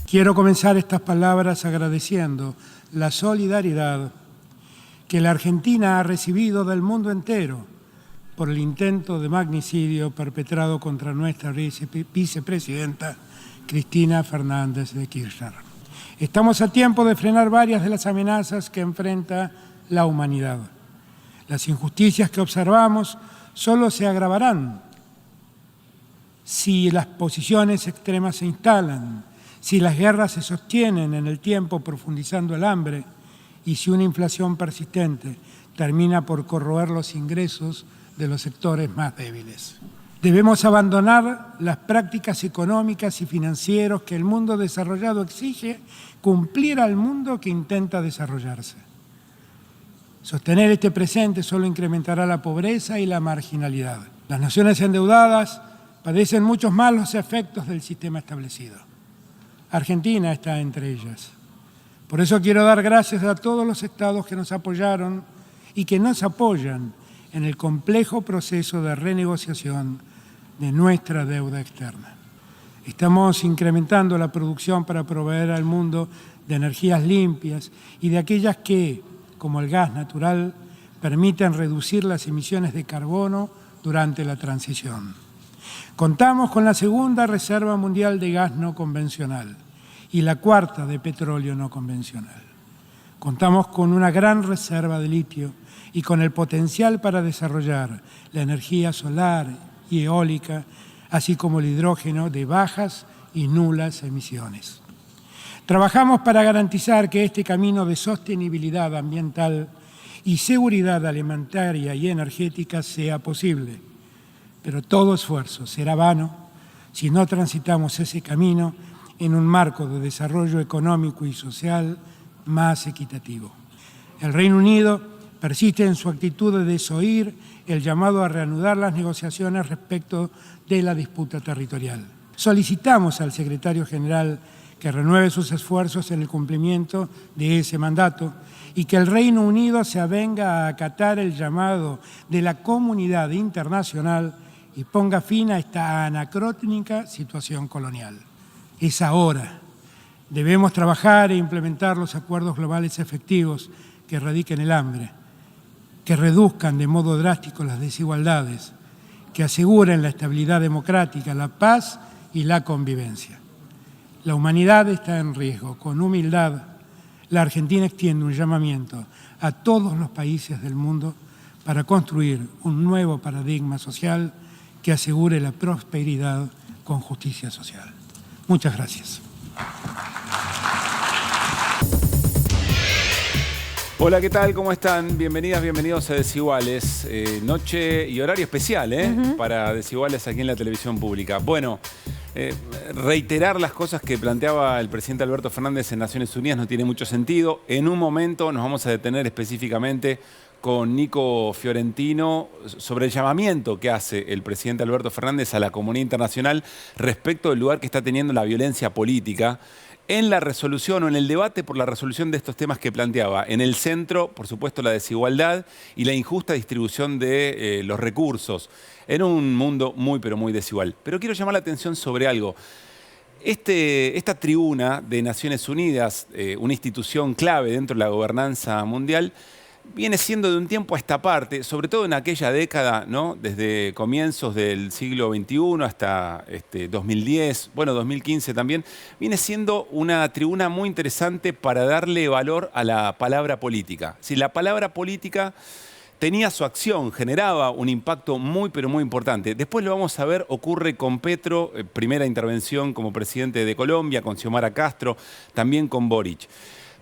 Quiero comenzar estas palabras agradeciendo la solidaridad que la Argentina ha recibido del mundo entero por el intento de magnicidio perpetrado contra nuestra vicepresidenta Cristina Fernández de Kirchner. Estamos a tiempo de frenar varias de las amenazas que enfrenta la humanidad. Las injusticias que observamos solo se agravarán si las posiciones extremas se instalan, si las guerras se sostienen en el tiempo profundizando el hambre y si una inflación persistente termina por corroer los ingresos de los sectores más débiles. Debemos abandonar las prácticas económicas y financieras que el mundo desarrollado exige cumplir al mundo que intenta desarrollarse. Sostener este presente solo incrementará la pobreza y la marginalidad. Las naciones endeudadas padecen muchos malos efectos del sistema establecido. Argentina está entre ellas. Por eso quiero dar gracias a todos los estados que nos apoyaron y que nos apoyan en el complejo proceso de renegociación de nuestra deuda externa. Estamos incrementando la producción para proveer al mundo de energías limpias y de aquellas que, como el gas natural, permiten reducir las emisiones de carbono durante la transición. Contamos con la segunda reserva mundial de gas no convencional y la cuarta de petróleo no convencional. Contamos con una gran reserva de litio y con el potencial para desarrollar la energía solar y eólica, así como el hidrógeno de bajas y nulas emisiones. Trabajamos para garantizar que este camino de sostenibilidad ambiental y seguridad alimentaria y energética sea posible. Pero todo esfuerzo será vano si no transitamos ese camino en un marco de desarrollo económico y social más equitativo. El Reino Unido persiste en su actitud de desoír el llamado a reanudar las negociaciones respecto de la disputa territorial. Solicitamos al secretario general que renueve sus esfuerzos en el cumplimiento de ese mandato y que el Reino Unido se avenga a acatar el llamado de la comunidad internacional y ponga fin a esta anacrónica situación colonial. Es ahora. Debemos trabajar e implementar los acuerdos globales efectivos que erradiquen el hambre, que reduzcan de modo drástico las desigualdades, que aseguren la estabilidad democrática, la paz y la convivencia. La humanidad está en riesgo. Con humildad, la Argentina extiende un llamamiento a todos los países del mundo para construir un nuevo paradigma social que asegure la prosperidad con justicia social. Muchas gracias. Hola, ¿qué tal? ¿Cómo están? Bienvenidas, bienvenidos a Desiguales. Noche y horario especial para Desiguales aquí en la televisión pública. Bueno, reiterar las cosas que planteaba el presidente Alberto Fernández en Naciones Unidas no tiene mucho sentido. En un momento nos vamos a detener específicamente con Nico Fiorentino sobre el llamamiento que hace el presidente Alberto Fernández a la comunidad internacional respecto del lugar que está teniendo la violencia política en la resolución o en el debate por la resolución de estos temas que planteaba. En el centro, por supuesto, la desigualdad y la injusta distribución de los recursos en un mundo muy, pero muy desigual. Pero quiero llamar la atención sobre algo. Esta tribuna de Naciones Unidas, una institución clave dentro de la gobernanza mundial, viene siendo de un tiempo a esta parte, sobre todo en aquella década, ¿no? Desde comienzos del siglo XXI hasta 2010, bueno, 2015 también, viene siendo una tribuna muy interesante para darle valor a la palabra política. Si la palabra política tenía su acción, generaba un impacto muy, pero muy importante. Después lo vamos a ver, ocurre con Petro, primera intervención como presidente de Colombia, con Xiomara Castro, también con Boric.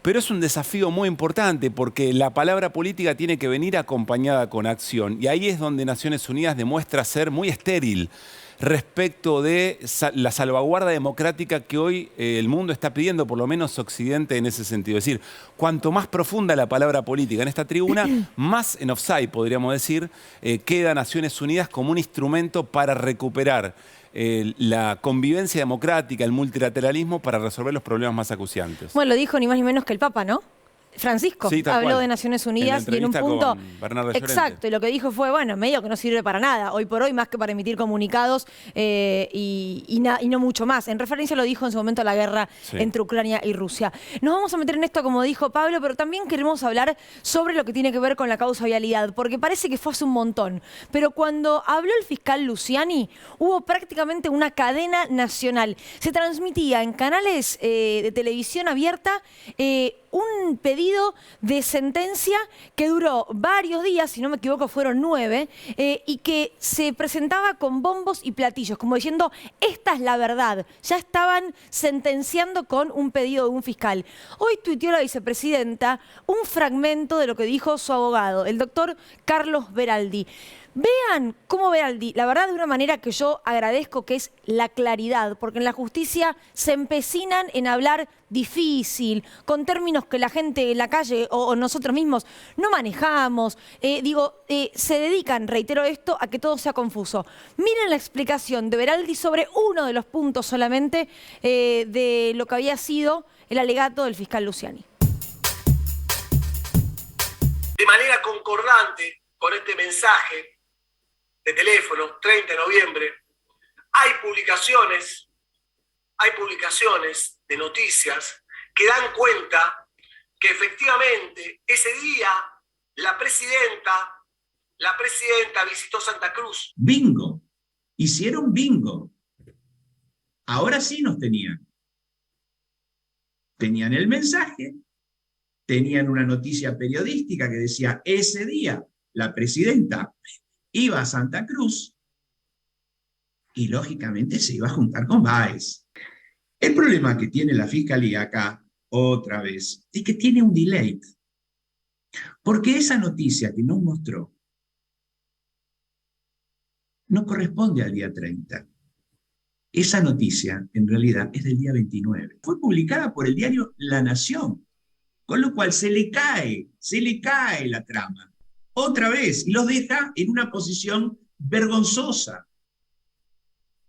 Pero es un desafío muy importante porque la palabra política tiene que venir acompañada con acción. Y ahí es donde Naciones Unidas demuestra ser muy estéril respecto de la salvaguarda democrática que hoy el mundo está pidiendo, por lo menos Occidente en ese sentido. Es decir, cuanto más profunda la palabra política en esta tribuna, más en offside, podríamos decir, queda Naciones Unidas como un instrumento para recuperar la convivencia democrática, el multilateralismo para resolver los problemas más acuciantes. Bueno, lo dijo ni más ni menos que el Papa, ¿no? Francisco Sí, tal habló cual. de Naciones Unidas En la y en un entrevista punto... con Bernardo Llorente. Exacto, y lo que dijo fue, bueno, medio que no sirve para nada, hoy por hoy, más que para emitir comunicados y no mucho más. En referencia lo dijo en su momento a la guerra entre Ucrania y Rusia. Nos vamos a meter en esto, como dijo Pablo, pero también queremos hablar sobre lo que tiene que ver con la causa vialidad, porque parece que fue hace un montón. Pero cuando habló el fiscal Luciani, hubo prácticamente una cadena nacional. Se transmitía en canales de televisión abierta un pedido de sentencia que duró varios días, si no me equivoco fueron 9, y que se presentaba con bombos y platillos, como diciendo, esta es la verdad. Ya estaban sentenciando con un pedido de un fiscal. Hoy tuiteó la vicepresidenta un fragmento de lo que dijo su abogado, el doctor Carlos Beraldi. Vean cómo Beraldi, la verdad de una manera que yo agradezco, que es la claridad, porque en la justicia se empecinan en hablar difícil, con términos que la gente en la calle o nosotros mismos no manejamos. Se dedican, reitero esto, a que todo sea confuso. Miren la explicación de Beraldi sobre uno de los puntos solamente de lo que había sido el alegato del fiscal Luciani. De manera concordante con este mensaje de teléfono, 30 de noviembre, hay publicaciones de noticias que dan cuenta que efectivamente ese día la presidenta visitó Santa Cruz. Bingo. Hicieron bingo. Ahora sí nos tenían. Tenían el mensaje, tenían una noticia periodística que decía ese día la presidenta iba a Santa Cruz y lógicamente se iba a juntar con Báez. El problema que tiene la Fiscalía acá, otra vez, es que tiene un delay. Porque esa noticia que nos mostró no corresponde al día 30. Esa noticia, en realidad, es del día 29. Fue publicada por el diario La Nación, con lo cual se le cae la trama. Otra vez, y los deja en una posición vergonzosa.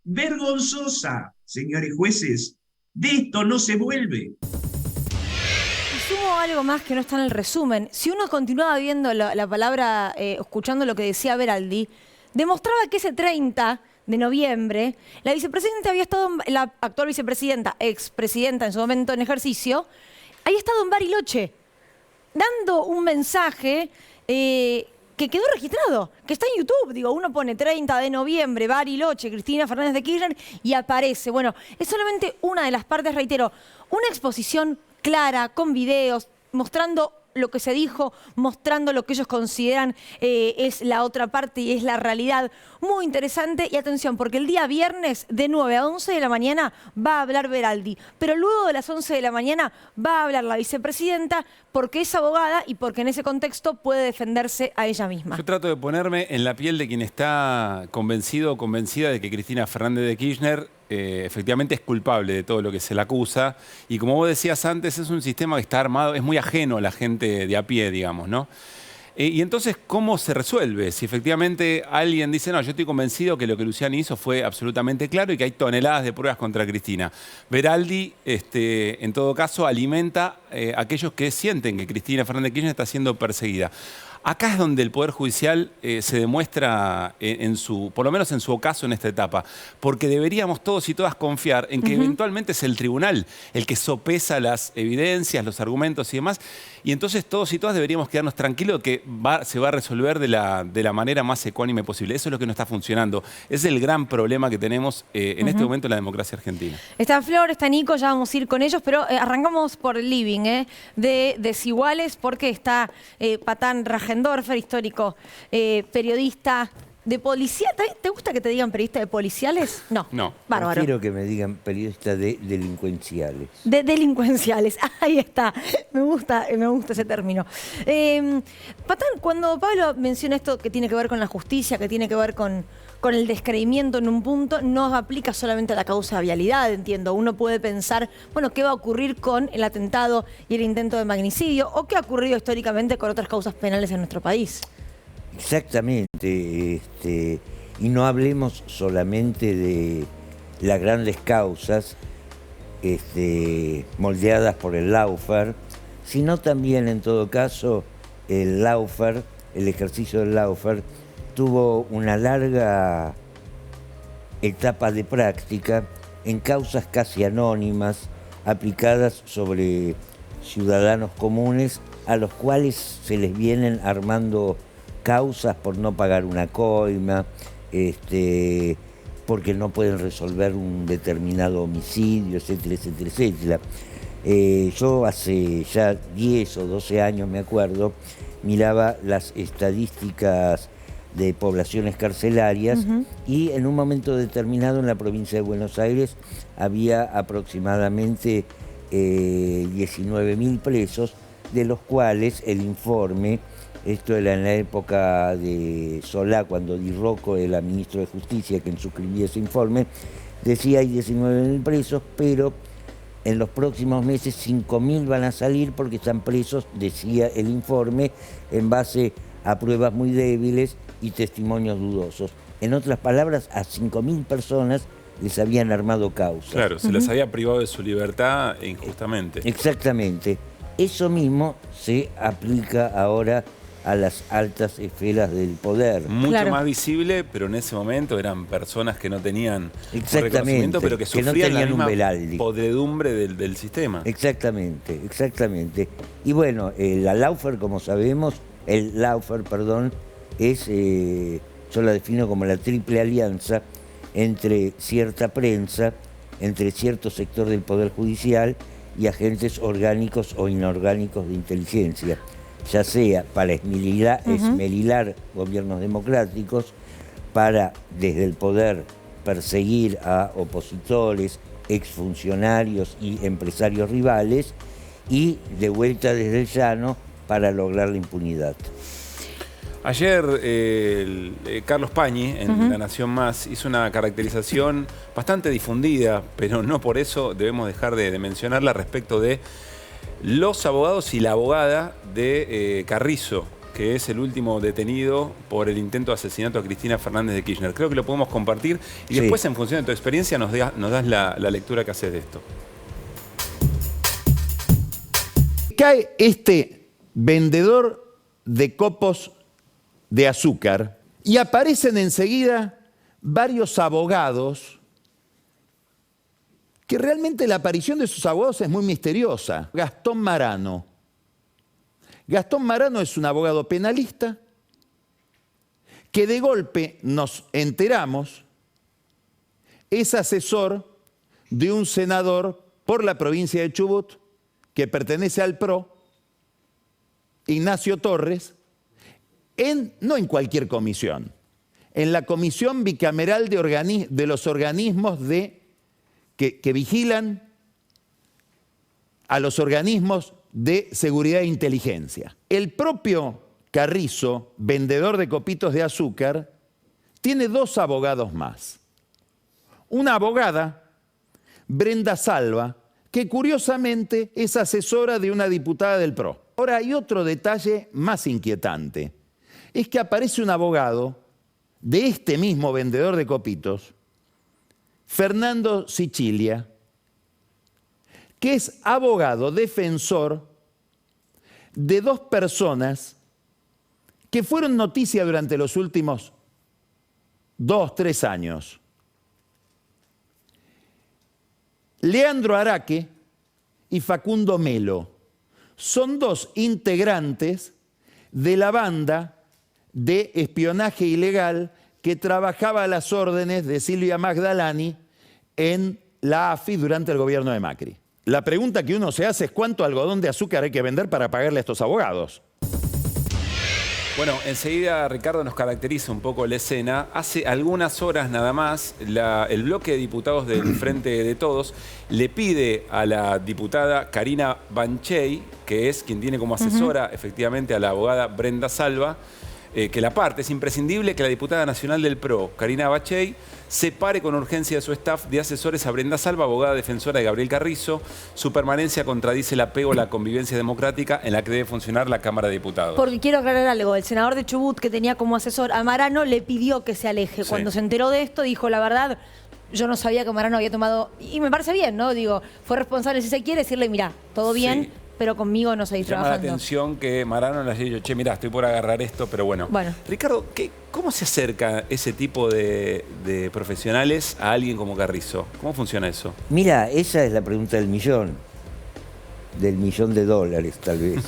Vergonzosa, señores jueces. De esto no se vuelve. Y sumo algo más que no está en el resumen. Si uno continuaba viendo la palabra, escuchando lo que decía Beraldi, demostraba que ese 30 de noviembre, la vicepresidenta había estado, la actual vicepresidenta, expresidenta en su momento en ejercicio, había estado en Bariloche, dando un mensaje que quedó registrado, que está en YouTube. Digo, uno pone 30 de noviembre, Bariloche, Cristina Fernández de Kirchner, y aparece. Bueno, es solamente una de las partes, reitero, una exposición clara, con videos, mostrando lo que se dijo, mostrando lo que ellos consideran es la otra parte y es la realidad. Muy interesante. Y atención, porque el día viernes de 9 a 11 de la mañana va a hablar Beraldi. Pero luego de las 11 de la mañana va a hablar la vicepresidenta porque es abogada y porque en ese contexto puede defenderse a ella misma. Yo trato de ponerme en la piel de quien está convencido o convencida de que Cristina Fernández de Kirchner efectivamente es culpable de todo lo que se le acusa. Y como vos decías antes, es un sistema que está armado, es muy ajeno a la gente de a pie, digamos, ¿no? Y entonces, ¿cómo se resuelve? Si efectivamente alguien dice, no, yo estoy convencido que lo que Luciani hizo fue absolutamente claro y que hay toneladas de pruebas contra Cristina. Beraldi, en todo caso, alimenta a aquellos que sienten que Cristina Fernández de Kirchner está siendo perseguida. Acá es donde el Poder Judicial se demuestra, por lo menos en su ocaso en esta etapa, porque deberíamos todos y todas confiar en que eventualmente es el tribunal el que sopesa las evidencias, los argumentos y demás, y entonces todos y todas deberíamos quedarnos tranquilos que se va a resolver de la manera más ecuánime posible. Eso es lo que no está funcionando. Es el gran problema que tenemos en este momento en la democracia argentina. Está Flor, está Nico, ya vamos a ir con ellos, pero arrancamos por el living de Desiguales, porque está Patán Rajendorfer, histórico periodista de policía. ¿Te gusta que te digan periodista de policiales? No. No. Bárbaro. Quiero que me digan periodista de delincuenciales. De delincuenciales, ahí está. Me gusta ese término. Patán, cuando Pablo menciona esto que tiene que ver con la justicia, que tiene que ver con el descreimiento en un punto, no aplica solamente a la causa de vialidad, entiendo. Uno puede pensar, bueno, ¿qué va a ocurrir con el atentado y el intento de magnicidio? ¿O qué ha ocurrido históricamente con otras causas penales en nuestro país? Exactamente. Y no hablemos solamente de las grandes causas moldeadas por el lawfare, sino también, en todo caso, el lawfare, el ejercicio del lawfare, tuvo una larga etapa de práctica en causas casi anónimas, aplicadas sobre ciudadanos comunes a los cuales se les vienen armando causas por no pagar una coima, porque no pueden resolver un determinado homicidio, etcétera, etcétera, etcétera. Yo hace ya 10 o 12 años, me acuerdo, miraba las estadísticas de poblaciones carcelarias y en un momento determinado en la provincia de Buenos Aires había aproximadamente 19.000 presos, de los cuales el informe, esto era en la época de Solá, cuando Di Rocco era ministro de Justicia, quien suscribía ese informe, decía hay 19.000 presos, pero en los próximos meses 5.000 van a salir porque están presos, decía el informe, en base a pruebas muy débiles y testimonios dudosos. En otras palabras, a 5.000 personas les habían armado causas. Claro, se les había privado de su libertad injustamente. Exactamente. Eso mismo se aplica ahora a las altas esferas del poder. Mucho más visible, pero en ese momento eran personas que no tenían reconocimiento, pero que sufrían no tenían la misma Veraldi. podredumbre del sistema. Exactamente, exactamente. Y bueno, la lawfare, como sabemos, el lawfare, perdón, es, yo la defino como la triple alianza entre cierta prensa, entre cierto sector del Poder Judicial y agentes orgánicos o inorgánicos de inteligencia, ya sea para esmerilar gobiernos democráticos, para desde el poder perseguir a opositores, exfuncionarios y empresarios rivales, y de vuelta desde el llano para lograr la impunidad. Ayer Carlos Pañi, en La Nación Más, hizo una caracterización bastante difundida, pero no por eso debemos dejar de mencionarla, respecto de los abogados y la abogada de Carrizo, que es el último detenido por el intento de asesinato a Cristina Fernández de Kirchner. Creo que lo podemos compartir y después, en función de tu experiencia, nos das la lectura que haces de esto. Cae este vendedor de copos de azúcar y aparecen enseguida varios abogados, que realmente la aparición de esos abogados es muy misteriosa. Gastón Marano. Gastón Marano es un abogado penalista que de golpe nos enteramos es asesor de un senador por la provincia de Chubut que pertenece al PRO, Ignacio Torres, no en cualquier comisión, en la comisión bicameral de los organismos que vigilan a los organismos de seguridad e inteligencia. El propio Carrizo, vendedor de copitos de azúcar, tiene dos abogados más. Una abogada, Brenda Salva, que curiosamente es asesora de una diputada del PRO. Ahora hay otro detalle más inquietante. Es que aparece un abogado de este mismo vendedor de copitos, Fernando Sicilia, que es abogado defensor de dos personas que fueron noticia durante los últimos 2, 3 años. Leandro Araque y Facundo Melo son dos integrantes de la banda de espionaje ilegal que trabajaba a las órdenes de Silvia Magdalani en la AFI durante el gobierno de Macri. La pregunta que uno se hace es cuánto algodón de azúcar hay que vender para pagarle a estos abogados. Bueno, enseguida Ricardo nos caracteriza un poco la escena. Hace algunas horas nada más, el bloque de diputados del Frente de Todos le pide a la diputada Karina Banchey, que es quien tiene como asesora efectivamente a la abogada Brenda Salva, que la parte, es imprescindible que la diputada nacional del PRO, Karina Banchey, separe con urgencia de su staff de asesores a Brenda Salva, abogada defensora de Gabriel Carrizo. Su permanencia contradice el apego a la convivencia democrática en la que debe funcionar la Cámara de Diputados. Porque quiero aclarar algo, el senador de Chubut, que tenía como asesor a Marano, le pidió que se aleje. Sí. Cuando se enteró de esto, dijo, la verdad, yo no sabía que Marano había tomado, y me parece bien, ¿no? Digo, fue responsable, si se quiere, decirle, mirá, todo bien, sí, pero conmigo no seguís Llama la trabajando. atención que Marano le haya dicho, che, mirá, estoy por agarrar esto, pero bueno. Bueno. Ricardo, ¿cómo se acerca ese tipo de profesionales a alguien como Carrizo? ¿Cómo funciona eso? Mira, esa es la pregunta del millón de dólares tal vez.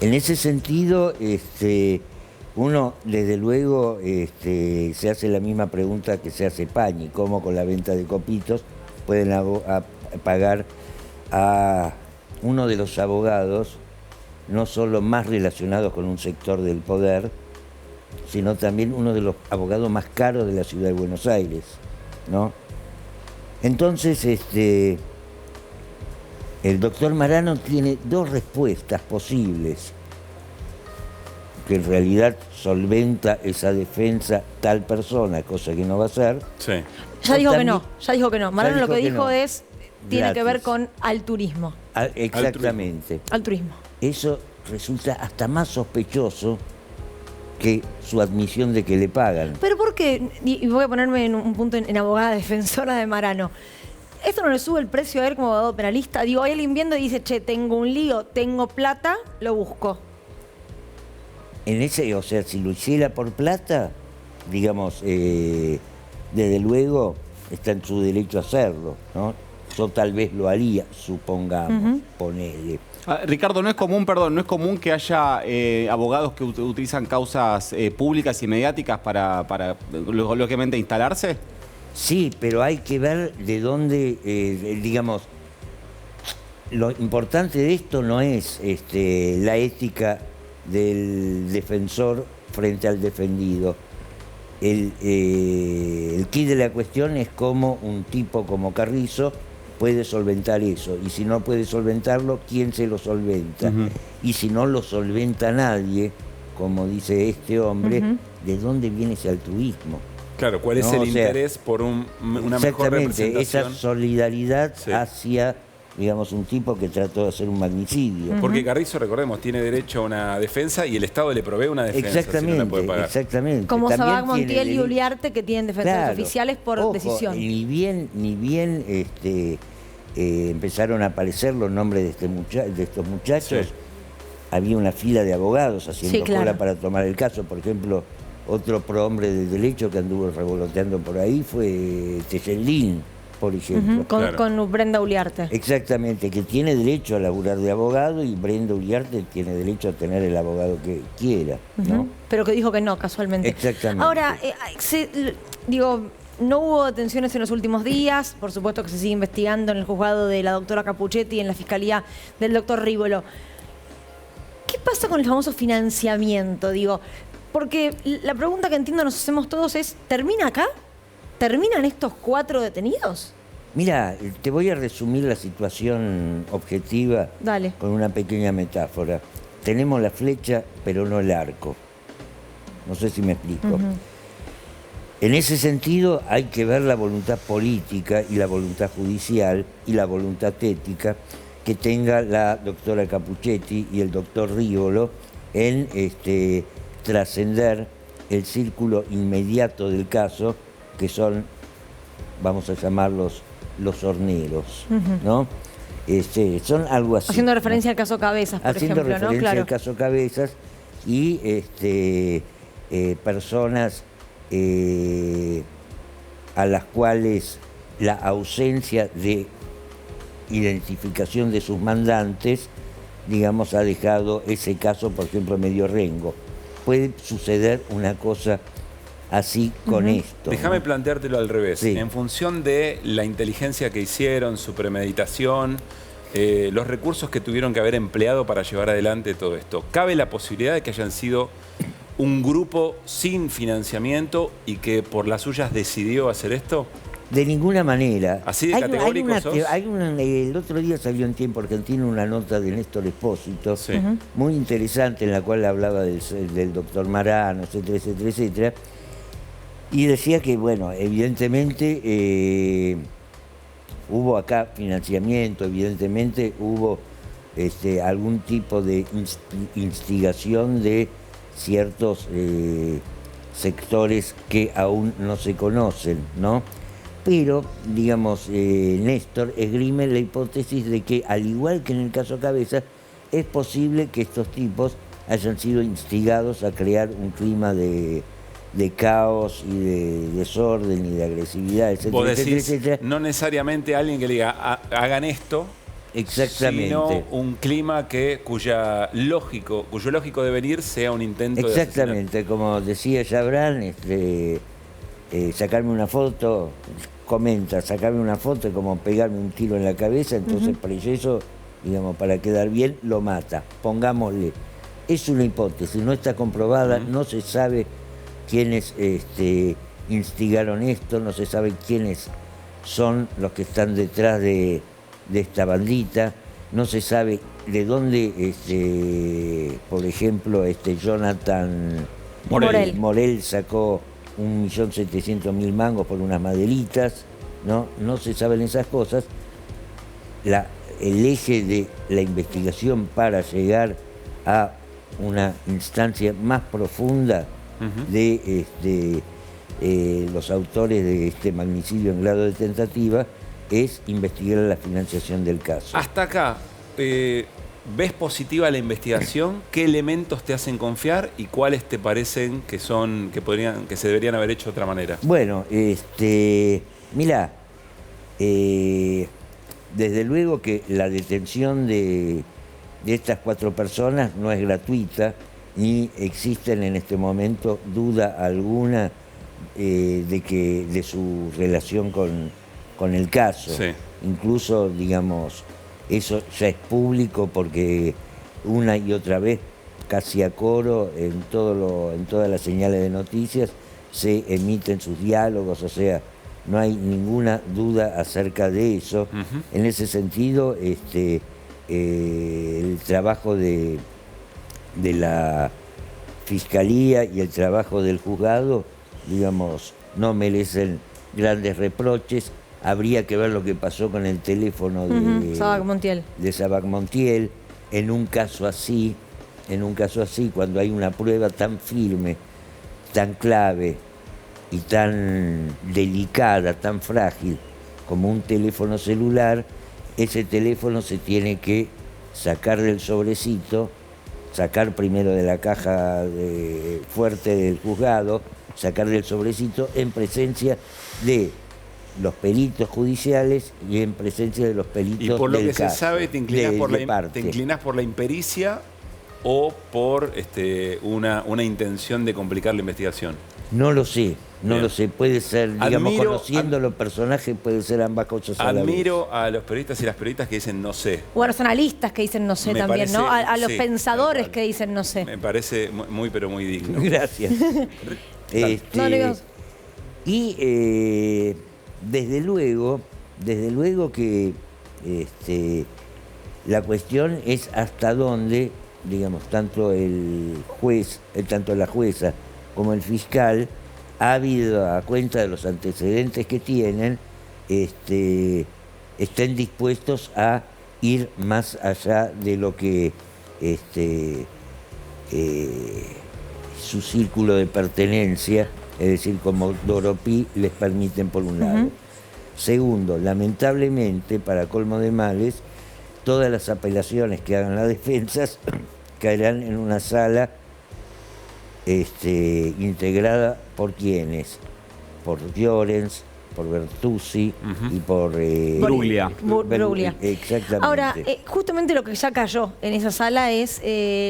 En ese sentido, uno desde luego se hace la misma pregunta que se hace Pañi, cómo con la venta de copitos pueden pagar a uno de los abogados, no solo más relacionados con un sector del poder, sino también uno de los abogados más caros de la ciudad de Buenos Aires, ¿no? Entonces, el doctor Marano tiene dos respuestas posibles, que en realidad solventa esa defensa tal persona, cosa que no va a hacer. Sí. Ya dijo que también- no, ya dijo que no. Marano lo dijo que que dijo no. es, tiene que ver Gratis. con altruismo. Exactamente. Altruismo. Eso resulta hasta más sospechoso que su admisión de que le pagan. Pero ¿por qué? Y voy a ponerme en un punto en abogada defensora de Marano. ¿Esto no le sube el precio a él como abogado penalista? Digo, hay alguien viendo y dice, che, tengo un lío, tengo plata, lo busco. O sea, si lo hiciera por plata, digamos, desde luego está en su derecho a hacerlo, ¿no? Yo tal vez lo haría, supongamos, ponele. Ricardo, no es común que haya abogados que utilizan causas públicas y mediáticas para lógicamente instalarse. Sí, pero hay que ver de dónde, digamos, lo importante de esto no es la ética del defensor frente al defendido. El quid de la cuestión es cómo un tipo como Carrizo puede solventar eso. Y si no puede solventarlo, ¿quién se lo solventa? Y si no lo solventa nadie, como dice este hombre, ¿de dónde viene ese altruismo? Claro, ¿cuál es No, el o sea, interés por una mejor Exactamente, representación? esa solidaridad Sí. hacia, digamos, un tipo que trató de hacer un magnicidio. Porque Carrizo, recordemos, tiene derecho a una defensa y el Estado le provee una defensa Exactamente, si no la puede pagar. exactamente. Como También Sabac tiene Montiel y derecho- Uliarte, que tienen defensores Claro. oficiales por Ojo, decisión. Ni bien empezaron a aparecer los nombres de estos muchachos, Sí. había una fila de abogados haciendo Sí, claro. cola para tomar el caso. Por ejemplo, otro prohombre del derecho que anduvo revoloteando por ahí fue Tejeldín, por ejemplo. Con, Claro. con Brenda Uliarte. Exactamente, que tiene derecho a laburar de abogado y Brenda Uliarte tiene derecho a tener el abogado que quiera, ¿no? Pero que dijo que no, casualmente. Exactamente. Ahora, no hubo detenciones en los últimos días, por supuesto que se sigue investigando en el juzgado de la doctora Capuchetti y en la fiscalía del doctor Rívolo. ¿Qué pasa con el famoso financiamiento? Digo, porque la pregunta que entiendo nos hacemos todos es, ¿termina acá? ¿Terminan estos 4 detenidos? Mira, te voy a resumir la situación objetiva Dale. con una pequeña metáfora. Tenemos la flecha, pero no el arco. No sé si me explico. En ese sentido hay que ver la voluntad política y la voluntad judicial y la voluntad ética que tenga la doctora Capuchetti y el doctor Rívolo en trascender el círculo inmediato del caso, que son, vamos a llamarlos, los horneros, ¿no? Son algo así. Haciendo ¿no? referencia al caso Cabezas, por Haciendo ejemplo, ¿no? referencia Claro. al caso Cabezas y personas a las cuales la ausencia de identificación de sus mandantes, digamos, ha dejado ese caso, por ejemplo, medio rengo. Puede suceder una cosa así con esto. Déjame ¿no? planteártelo al revés. Sí. En función de la inteligencia que hicieron, su premeditación, los recursos que tuvieron que haber empleado para llevar adelante todo esto, ¿cabe la posibilidad de que hayan sido un grupo sin financiamiento y que por las suyas decidió hacer esto? De ninguna manera. ¿Así de categórico sos? El otro día salió en Tiempo Argentino una nota de Néstor Espósito, Sí. muy interesante, en la cual hablaba del doctor Marano, etcétera, etcétera, etcétera. Y decía que, bueno, evidentemente hubo acá financiamiento, evidentemente hubo algún tipo de instigación de ciertos sectores que aún no se conocen, ¿no? Pero, digamos, Néstor esgrime la hipótesis de que, al igual que en el caso Cabezas, es posible que estos tipos hayan sido instigados a crear un clima de caos y de desorden y de agresividad, etcétera, Vos etcétera, decís, etcétera. no necesariamente alguien que le diga hagan esto, Exactamente. sino un clima cuyo lógico devenir sea un intento de asesinato. Exactamente, como decía Chabrán, sacarme una foto, comenta, sacarme una foto es como pegarme un tiro en la cabeza, entonces por eso, digamos, para quedar bien, lo mata, pongámosle. Es una hipótesis, no está comprobada, no se sabe quiénes instigaron esto, no se sabe quiénes son los que están detrás de esta bandita, no se sabe de dónde, por ejemplo, Jonathan Morel sacó 1.700.000 mangos por unas maderitas, no se saben esas cosas. El eje de la investigación para llegar a una instancia más profunda de los autores de este magnicidio en grado de tentativa es investigar la financiación del caso. Hasta acá, ¿ves positiva la investigación? ¿Qué elementos te hacen confiar y cuáles te parecen que se deberían haber hecho de otra manera? Bueno, mirá, desde luego que la detención de estas 4 personas no es gratuita, ni existen en este momento duda alguna de su relación con el caso. Sí. Incluso, digamos, eso ya es público porque una y otra vez, casi a coro, en todas las señales de noticias, se emiten sus diálogos, o sea, no hay ninguna duda acerca de eso. En ese sentido, el trabajo de la Fiscalía y el trabajo del juzgado, digamos, no merecen grandes reproches. Habría que ver lo que pasó con el teléfono de Sabac Montiel. En un caso así, cuando hay una prueba tan firme, tan clave y tan delicada, tan frágil como un teléfono celular, ese teléfono se tiene que sacar del sobrecito, sacar primero de la caja fuerte del juzgado, sacar del sobrecito en presencia de los peritos judiciales y en presencia de los peritos del caso. Y por lo que se sabe, ¿te inclinás por la impericia o por una intención de complicar la investigación? No lo sé, lo sé. Puede ser, digamos, conociendo los personajes, puede ser ambas cosas a la vez. Admiro a los periodistas y las periodistas que dicen no sé. O a los analistas que dicen no sé también, ¿no? A los pensadores que dicen no sé. Me parece muy, pero muy digno. Gracias. Desde luego que la cuestión es hasta dónde, digamos, tanto la jueza como el fiscal, habido a cuenta de los antecedentes que tienen, estén dispuestos a ir más allá de lo que su círculo de pertenencia, es decir, como Doropí, les permiten por un lado. Segundo, lamentablemente, para colmo de males, todas las apelaciones que hagan las defensas caerán en una sala integrada por ¿quiénes? Por Llorens, por Bertuzzi y por Bruglia. Bruglia. Exactamente. Ahora, justamente lo que ya cayó en esa sala es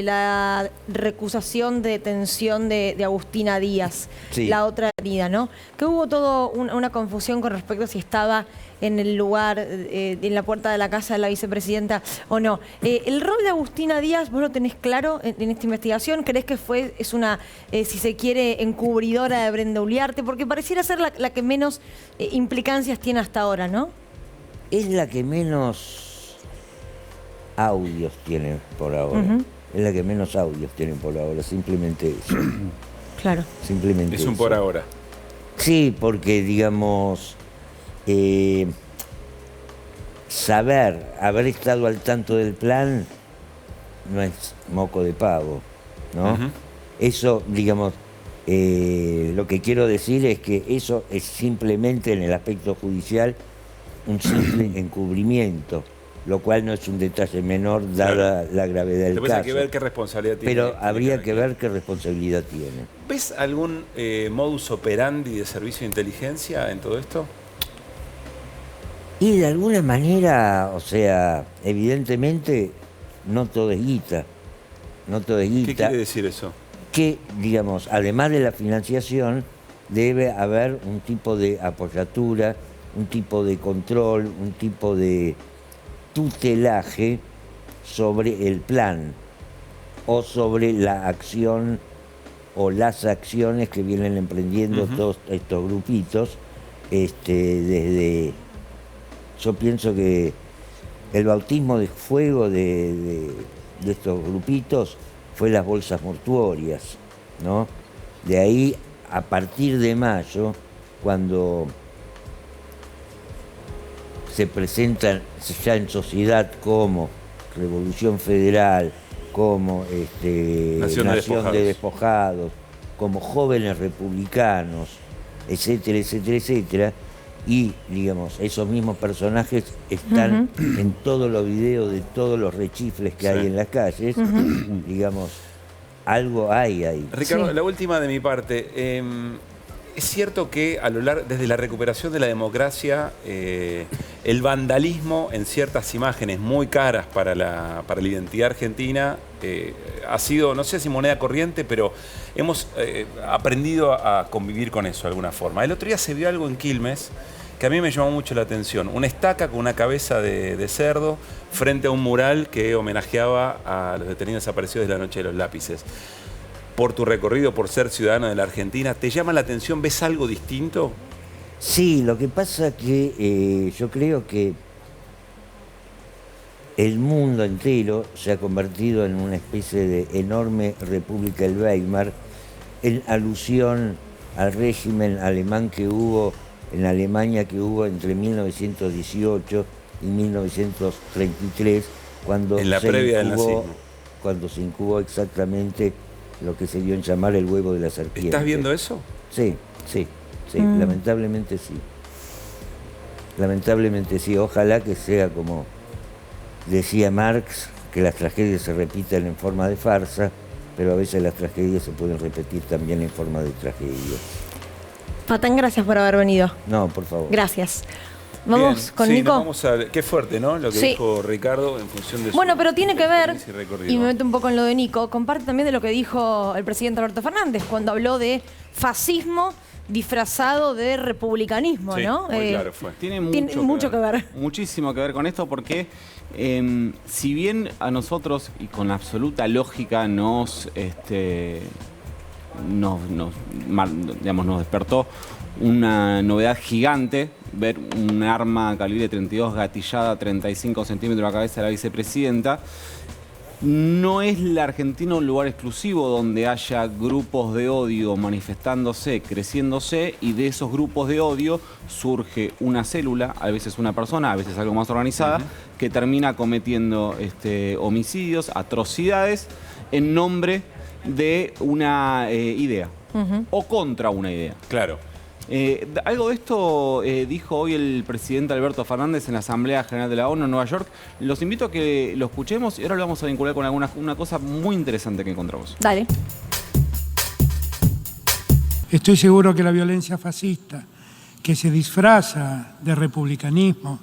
la recusación de detención de Agustina Díaz, la otra herida, ¿no? Que hubo todo una confusión con respecto a si estaba en el lugar, en la puerta de la casa de la vicepresidenta o no. ¿El rol de Agustina Díaz, vos lo tenés claro en esta investigación? ¿Creés que es una, si se quiere, encubridora de Brenda Uliarte? Porque pareciera ser la que menos implicancias tiene hasta ahora, ¿no? Es la que menos audios tiene por ahora. Es la que menos audios tiene por ahora, simplemente eso. Claro. Simplemente es un eso. por ahora. Sí, porque, digamos, haber estado al tanto del plan no es moco de pavo, ¿no? Eso, digamos, lo que quiero decir es que eso es simplemente, en el aspecto judicial, un simple encubrimiento. lo cual no es un detalle menor dada la gravedad del Después caso. hay que ver qué responsabilidad tiene. Pero habría que ver qué responsabilidad tiene. ¿Ves algún modus operandi de servicio de inteligencia en todo esto? Y de alguna manera, o sea, evidentemente no todo es guita. No todo es guita. ¿Qué quiere decir eso? Que, digamos, además de la financiación, debe haber un tipo de apoyatura, un tipo de control, un tipo de tutelaje sobre el plan o sobre la acción o las acciones que vienen emprendiendo todos estos grupitos, desde... Yo pienso que el bautismo de fuego de estos grupitos fue las bolsas mortuorias, ¿no? De ahí, a partir de mayo, cuando se presentan ya en sociedad como Revolución Federal, como Nación de Despojados, como Jóvenes Republicanos, etcétera, etcétera, etcétera, y, digamos, esos mismos personajes están en todos los videos de todos los rechifles que hay en las calles, digamos, algo hay ahí. Ricardo, la última de mi parte. Es cierto que desde la recuperación de la democracia, el vandalismo en ciertas imágenes muy caras para la identidad argentina ha sido, no sé si moneda corriente, pero hemos aprendido a convivir con eso de alguna forma. El otro día se vio algo en Quilmes que a mí me llamó mucho la atención. Una estaca con una cabeza de cerdo frente a un mural que homenajeaba a los detenidos desaparecidos de la Noche de los Lápices. Por tu recorrido, por ser ciudadano de la Argentina, ¿te llama la atención? ¿Ves algo distinto? Sí, lo que pasa que yo creo que el mundo entero se ha convertido en una especie de enorme República del Weimar en alusión al régimen alemán que hubo en Alemania, que hubo entre 1918 y 1933, cuando en la previa del nazismo. Cuando se incubó exactamente lo que se dio en llamar el huevo de la serpiente. ¿Estás viendo eso? Sí, lamentablemente sí. Lamentablemente sí. Ojalá que sea como decía Marx, que las tragedias se repitan en forma de farsa, pero a veces las tragedias se pueden repetir también en forma de tragedia. Patán, gracias por haber venido. No, por favor. Gracias. Vamos Bien, con sí, Nico. Vamos qué fuerte, ¿no? Lo que dijo Ricardo en función de su Bueno, pero tiene que ver, recorrido. y me meto un poco en lo de Nico, comparte también de lo que dijo el presidente Alberto Fernández cuando habló de fascismo disfrazado de republicanismo, Sí, ¿no? muy claro fue. Tiene mucho que ver. Muchísimo que ver con esto porque si bien a nosotros, y con absoluta lógica, nos despertó una novedad gigante ver un arma calibre 32 gatillada a 35 centímetros de la cabeza de la vicepresidenta. No es la Argentina un lugar exclusivo donde haya grupos de odio manifestándose, creciéndose, y de esos grupos de odio surge una célula, a veces una persona, a veces algo más organizada, que termina cometiendo homicidios, atrocidades, en nombre de una idea o contra una idea. Claro. Algo de esto dijo hoy el presidente Alberto Fernández en la Asamblea General de la ONU en Nueva York. Los invito a que lo escuchemos y ahora lo vamos a vincular con una cosa muy interesante que encontramos. Dale. Estoy seguro que la violencia fascista, que se disfraza de republicanismo,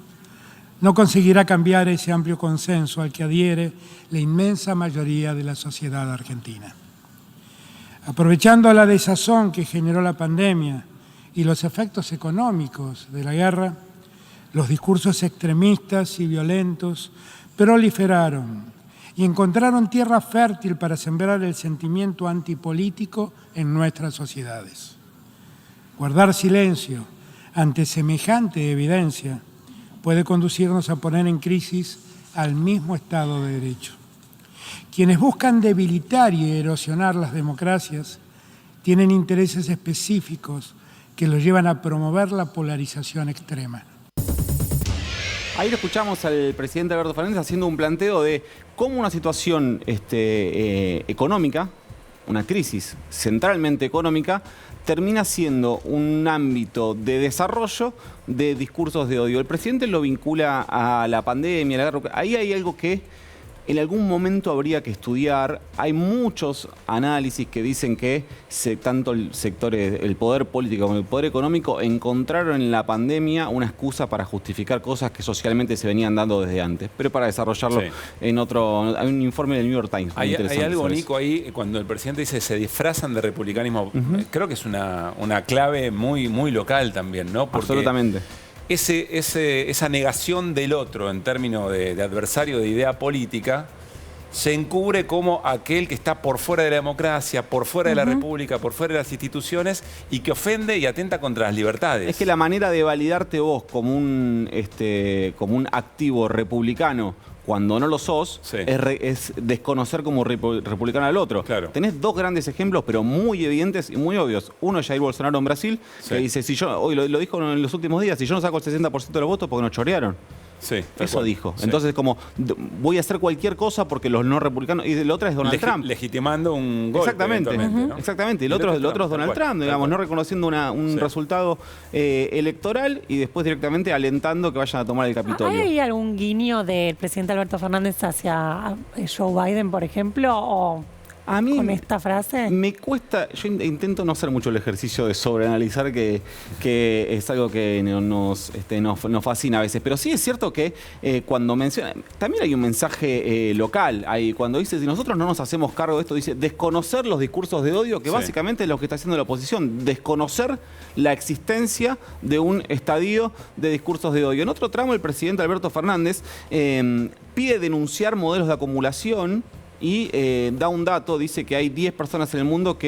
no conseguirá cambiar ese amplio consenso al que adhiere la inmensa mayoría de la sociedad argentina. Aprovechando la desazón que generó la pandemia y los efectos económicos de la guerra, los discursos extremistas y violentos proliferaron y encontraron tierra fértil para sembrar el sentimiento antipolítico en nuestras sociedades. Guardar silencio ante semejante evidencia puede conducirnos a poner en crisis al mismo Estado de Derecho. Quienes buscan debilitar y erosionar las democracias tienen intereses específicos que los llevan a promover la polarización extrema. Ahí lo escuchamos al presidente Alberto Fernández haciendo un planteo de cómo una situación económica una crisis centralmente económica, termina siendo un ámbito de desarrollo de discursos de odio. El presidente lo vincula a la pandemia, a la guerra. Ahí hay algo que en algún momento habría que estudiar. Hay muchos análisis que dicen que tanto el sector, el poder político como el poder económico encontraron en la pandemia una excusa para justificar cosas que socialmente se venían dando desde antes, pero para desarrollarlo en otro... Hay un informe del New York Times. Hay algo, Nico, ahí cuando el presidente dice se disfrazan de republicanismo, creo que es una clave muy, muy local también, ¿no? Porque absolutamente. Esa negación del otro en términos de adversario de idea política se encubre como aquel que está por fuera de la democracia, por fuera de la república, por fuera de las instituciones y que ofende y atenta contra las libertades. Es que la manera de validarte vos como un activo republicano cuando no lo sos, es desconocer como republicano al otro. Claro. Tenés dos grandes ejemplos, pero muy evidentes y muy obvios. Uno es Jair Bolsonaro en Brasil, que dice, si yo, hoy lo dijo en los últimos días, si yo no saco el 60% de los votos porque nos chorearon. Sí, eso dijo. Sí. Entonces, como voy a hacer cualquier cosa porque los no republicanos. Y la otra es Donald Trump. Legitimando un golpe. Exactamente. ¿No? Exactamente. Y el otro es Donald Trump, digamos, no reconociendo un resultado electoral y después directamente alentando que vayan a tomar el Capitolio. ¿Hay algún guiño del presidente Alberto Fernández hacia Joe Biden, por ejemplo? O a mí, con esta frase. Me cuesta, yo intento no hacer mucho el ejercicio de sobreanalizar, que es algo que nos fascina a veces. Pero sí es cierto que cuando menciona, también hay un mensaje local. Cuando dice, si nosotros no nos hacemos cargo de esto, dice desconocer los discursos de odio, que básicamente es lo que está haciendo la oposición, desconocer la existencia de un estadio de discursos de odio. En otro tramo, el presidente Alberto Fernández pide denunciar modelos de acumulación. Y da un dato, dice que hay 10 personas en el mundo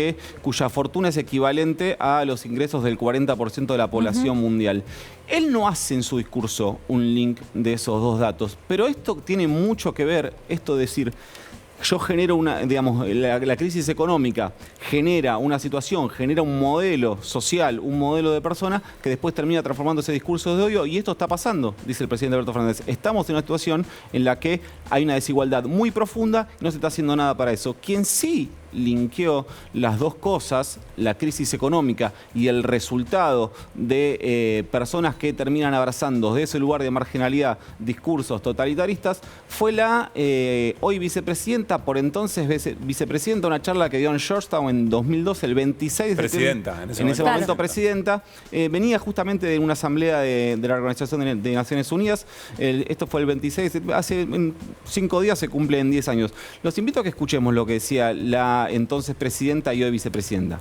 cuya fortuna es equivalente a los ingresos del 40% de la población mundial. Él no hace en su discurso un link de esos dos datos, pero esto tiene mucho que ver, esto de decir, yo genero la crisis económica genera una situación, genera un modelo social, un modelo de persona que después termina transformándose en discursos de odio, y esto está pasando, dice el presidente Alberto Fernández. Estamos en una situación en la que hay una desigualdad muy profunda y no se está haciendo nada para eso. Quien sí linkeó las dos cosas, la crisis económica y el resultado de personas que terminan abrazando desde ese lugar de marginalidad discursos totalitaristas, fue la hoy vicepresidenta, por entonces vicepresidenta, una charla que dio en Georgetown en 2012, el 26 de septiembre. En ese momento presidenta. Venía justamente de una asamblea de la Organización de Naciones Unidas. Esto fue el 26, hace 5 días se cumplen 10 años. Los invito a que escuchemos lo que decía la entonces presidenta y hoy vicepresidenta.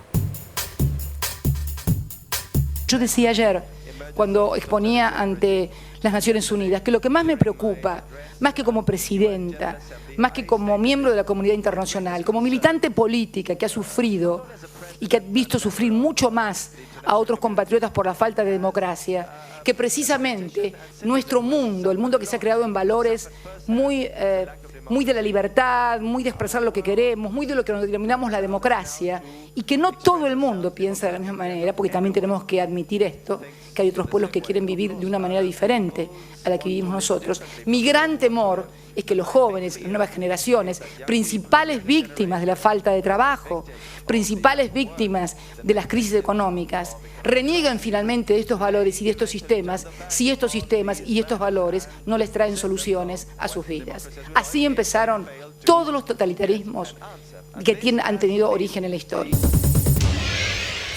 Yo decía ayer, cuando exponía ante las Naciones Unidas, que lo que más me preocupa, más que como presidenta, más que como miembro de la comunidad internacional, como militante política que ha sufrido y que ha visto sufrir mucho más a otros compatriotas por la falta de democracia, que precisamente nuestro mundo, el mundo que se ha creado en valores muy de la libertad, muy de expresar lo que queremos, muy de lo que nos denominamos la democracia, y que no todo el mundo piensa de la misma manera, porque también tenemos que admitir esto, que hay otros pueblos que quieren vivir de una manera diferente a la que vivimos nosotros. Mi gran temor es que los jóvenes, las nuevas generaciones, principales víctimas de la falta de trabajo, principales víctimas de las crisis económicas, renieguen finalmente de estos valores y de estos sistemas, si estos sistemas y estos valores no les traen soluciones a sus vidas. Así empezaron todos los totalitarismos que han tenido origen en la historia.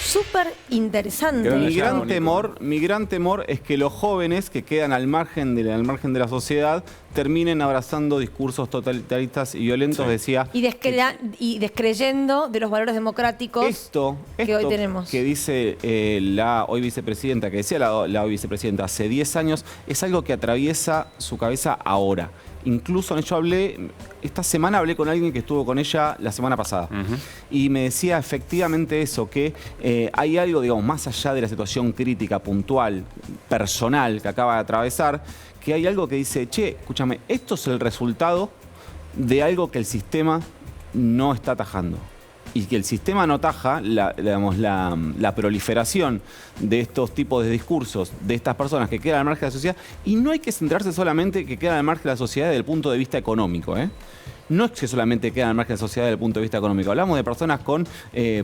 Súper interesante. Mi gran temor es que los jóvenes que quedan al margen de la sociedad terminen abrazando discursos totalitaristas y violentos, decía. Y descreyendo de los valores democráticos que hoy tenemos. Que dice la hoy vicepresidenta, que decía la hoy vicepresidenta hace 10 años, es algo que atraviesa su cabeza ahora. Incluso esta semana hablé con alguien que estuvo con ella la semana pasada y me decía efectivamente eso, que hay algo, digamos, más allá de la situación crítica, puntual, personal que acaba de atravesar, que hay algo que dice, escúchame, esto es el resultado de algo que el sistema no está atajando. Y que el sistema no ataja la proliferación de estos tipos de discursos, de estas personas que quedan al margen de la sociedad. Y no hay que centrarse solamente que quedan al margen de la sociedad desde el punto de vista económico. no es que solamente quedan al margen de la sociedad desde el punto de vista económico. Hablamos de personas con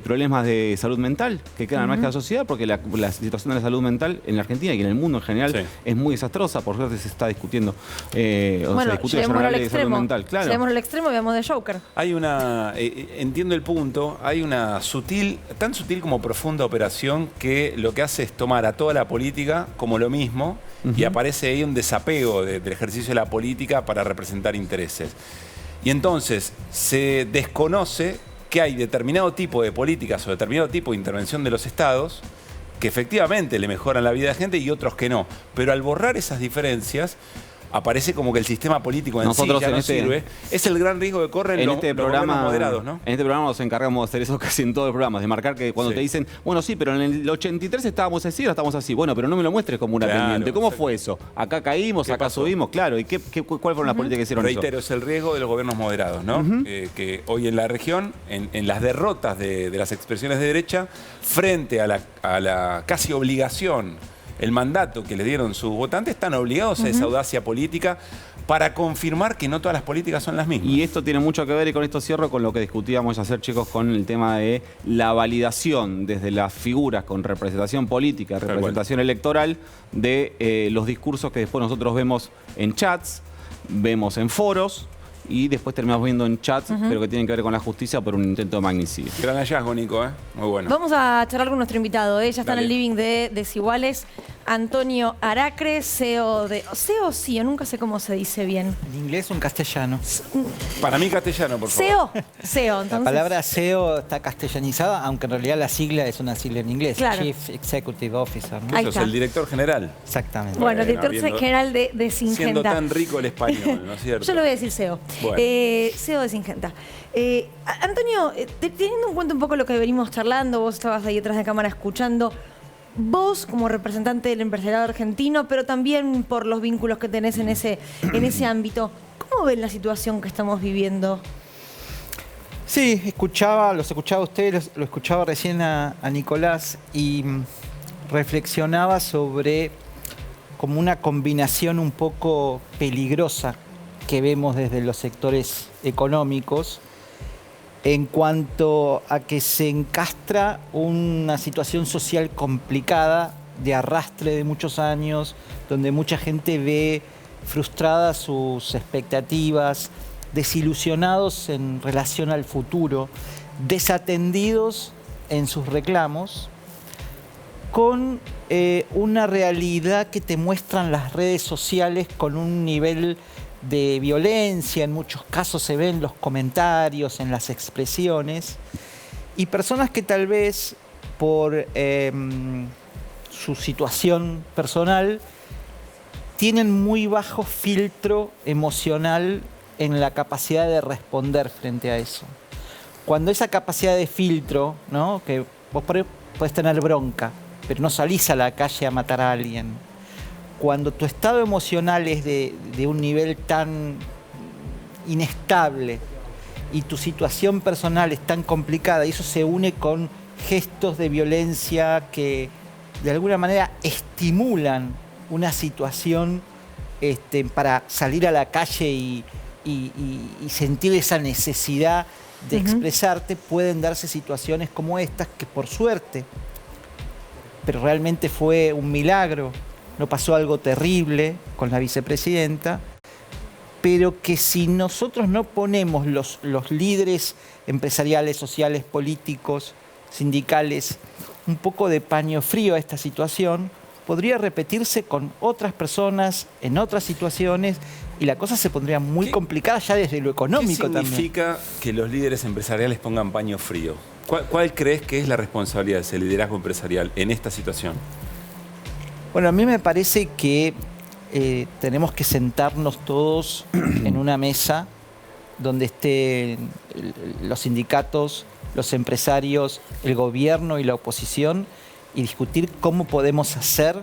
problemas de salud mental que quedan al margen de la sociedad porque la situación de la salud mental en la Argentina y en el mundo en general es muy desastrosa. Por suerte se está discutiendo. Bueno, llevémoslo al extremo. Claro. Llevémoslo al extremo y veamos de Joker. Hay una, entiendo el punto, hay una sutil, tan sutil como profunda operación que lo que hace es tomar a toda la política como lo mismo y aparece ahí un desapego del ejercicio de la política para representar intereses. Y entonces se desconoce que hay determinado tipo de políticas o determinado tipo de intervención de los estados que efectivamente le mejoran la vida de la gente y otros que no. Pero al borrar esas diferencias, aparece como que el sistema político en sí ya no sirve. Es el gran riesgo que corren los gobiernos moderados, ¿no? En este programa nos encargamos de hacer eso casi en todos los programas, de marcar que cuando te dicen, bueno, sí, pero en el 83 estábamos así, ahora estamos así. Bueno, pero no me lo muestres como una pendiente. ¿Cómo fue eso? Acá caímos, acá subimos, claro. ¿Y cuáles fueron las políticas que hicieron eso? Reitero, es el riesgo de los gobiernos moderados, ¿no? Que hoy en la región, en las derrotas de las expresiones de derecha, frente a la casi obligación, el mandato que le dieron sus votantes, están obligados a esa audacia política para confirmar que no todas las políticas son las mismas. Y esto tiene mucho que ver, y con esto cierro, con lo que discutíamos ayer, chicos, con el tema de la validación desde las figuras con representación política, representación electoral, de los discursos que después nosotros vemos en chats, vemos en foros, y después terminamos viendo en chats, pero que tienen que ver con la justicia por un intento de magnicidio. Gran hallazgo, Nico, ¿eh? Muy bueno. Vamos a charlar con nuestro invitado, ¿eh? Ya está en el living de Desiguales. Antonio Aracre, CEO de... ¿CEO o CEO? Nunca sé cómo se dice bien. ¿En inglés o en castellano? Para mí castellano, por favor. CEO, entonces. La palabra CEO está castellanizada, aunque en realidad la sigla es una sigla en inglés. Claro. Chief Executive Officer, ¿no? Eso es el director general. Exactamente. Bueno, director general de Syngenta. Siendo tan rico el español, ¿no es cierto? Yo le voy a decir CEO. Bueno. CEO de Syngenta. Antonio, teniendo en cuenta un poco lo que venimos charlando, vos estabas ahí detrás de cámara escuchando, vos como representante del empresariado argentino, pero también por los vínculos que tenés en ese ámbito, ¿cómo ven la situación que estamos viviendo? Sí, los escuchaba a ustedes, lo escuchaba recién a Nicolás y reflexionaba sobre como una combinación un poco peligrosa que vemos desde los sectores económicos en cuanto a que se encastra una situación social complicada de arrastre de muchos años, donde mucha gente ve frustradas sus expectativas, desilusionados en relación al futuro, desatendidos en sus reclamos, con una realidad que te muestran las redes sociales con un nivel de violencia, en muchos casos se ven los comentarios, en las expresiones, y personas que tal vez por su situación personal tienen muy bajo filtro emocional en la capacidad de responder frente a eso. Cuando esa capacidad de filtro, ¿no? Que vos podés tener bronca, pero no salís a la calle a matar a alguien. Cuando tu estado emocional es de un nivel tan inestable y tu situación personal es tan complicada, y eso se une con gestos de violencia que de alguna manera estimulan una situación para salir a la calle y sentir esa necesidad de expresarte, pueden darse situaciones como estas que por suerte, pero realmente fue un milagro, no pasó algo terrible con la vicepresidenta, pero que si nosotros no ponemos los líderes empresariales, sociales, políticos, sindicales, un poco de paño frío a esta situación, podría repetirse con otras personas en otras situaciones y la cosa se pondría muy complicada ya desde lo económico también. ¿Qué significa que los líderes empresariales pongan paño frío? ¿Cuál crees que es la responsabilidad de ese liderazgo empresarial en esta situación? Bueno, a mí me parece que tenemos que sentarnos todos en una mesa donde estén los sindicatos, los empresarios, el gobierno y la oposición y discutir cómo podemos hacer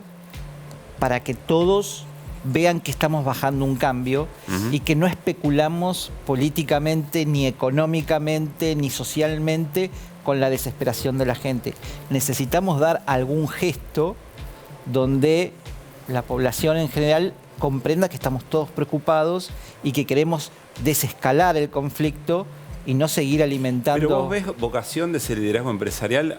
para que todos vean que estamos bajando un cambio y que no especulamos políticamente, ni económicamente, ni socialmente con la desesperación de la gente. Necesitamos dar algún gesto donde la población en general comprenda que estamos todos preocupados y que queremos desescalar el conflicto y no seguir alimentando... Pero vos ves vocación de ese liderazgo empresarial.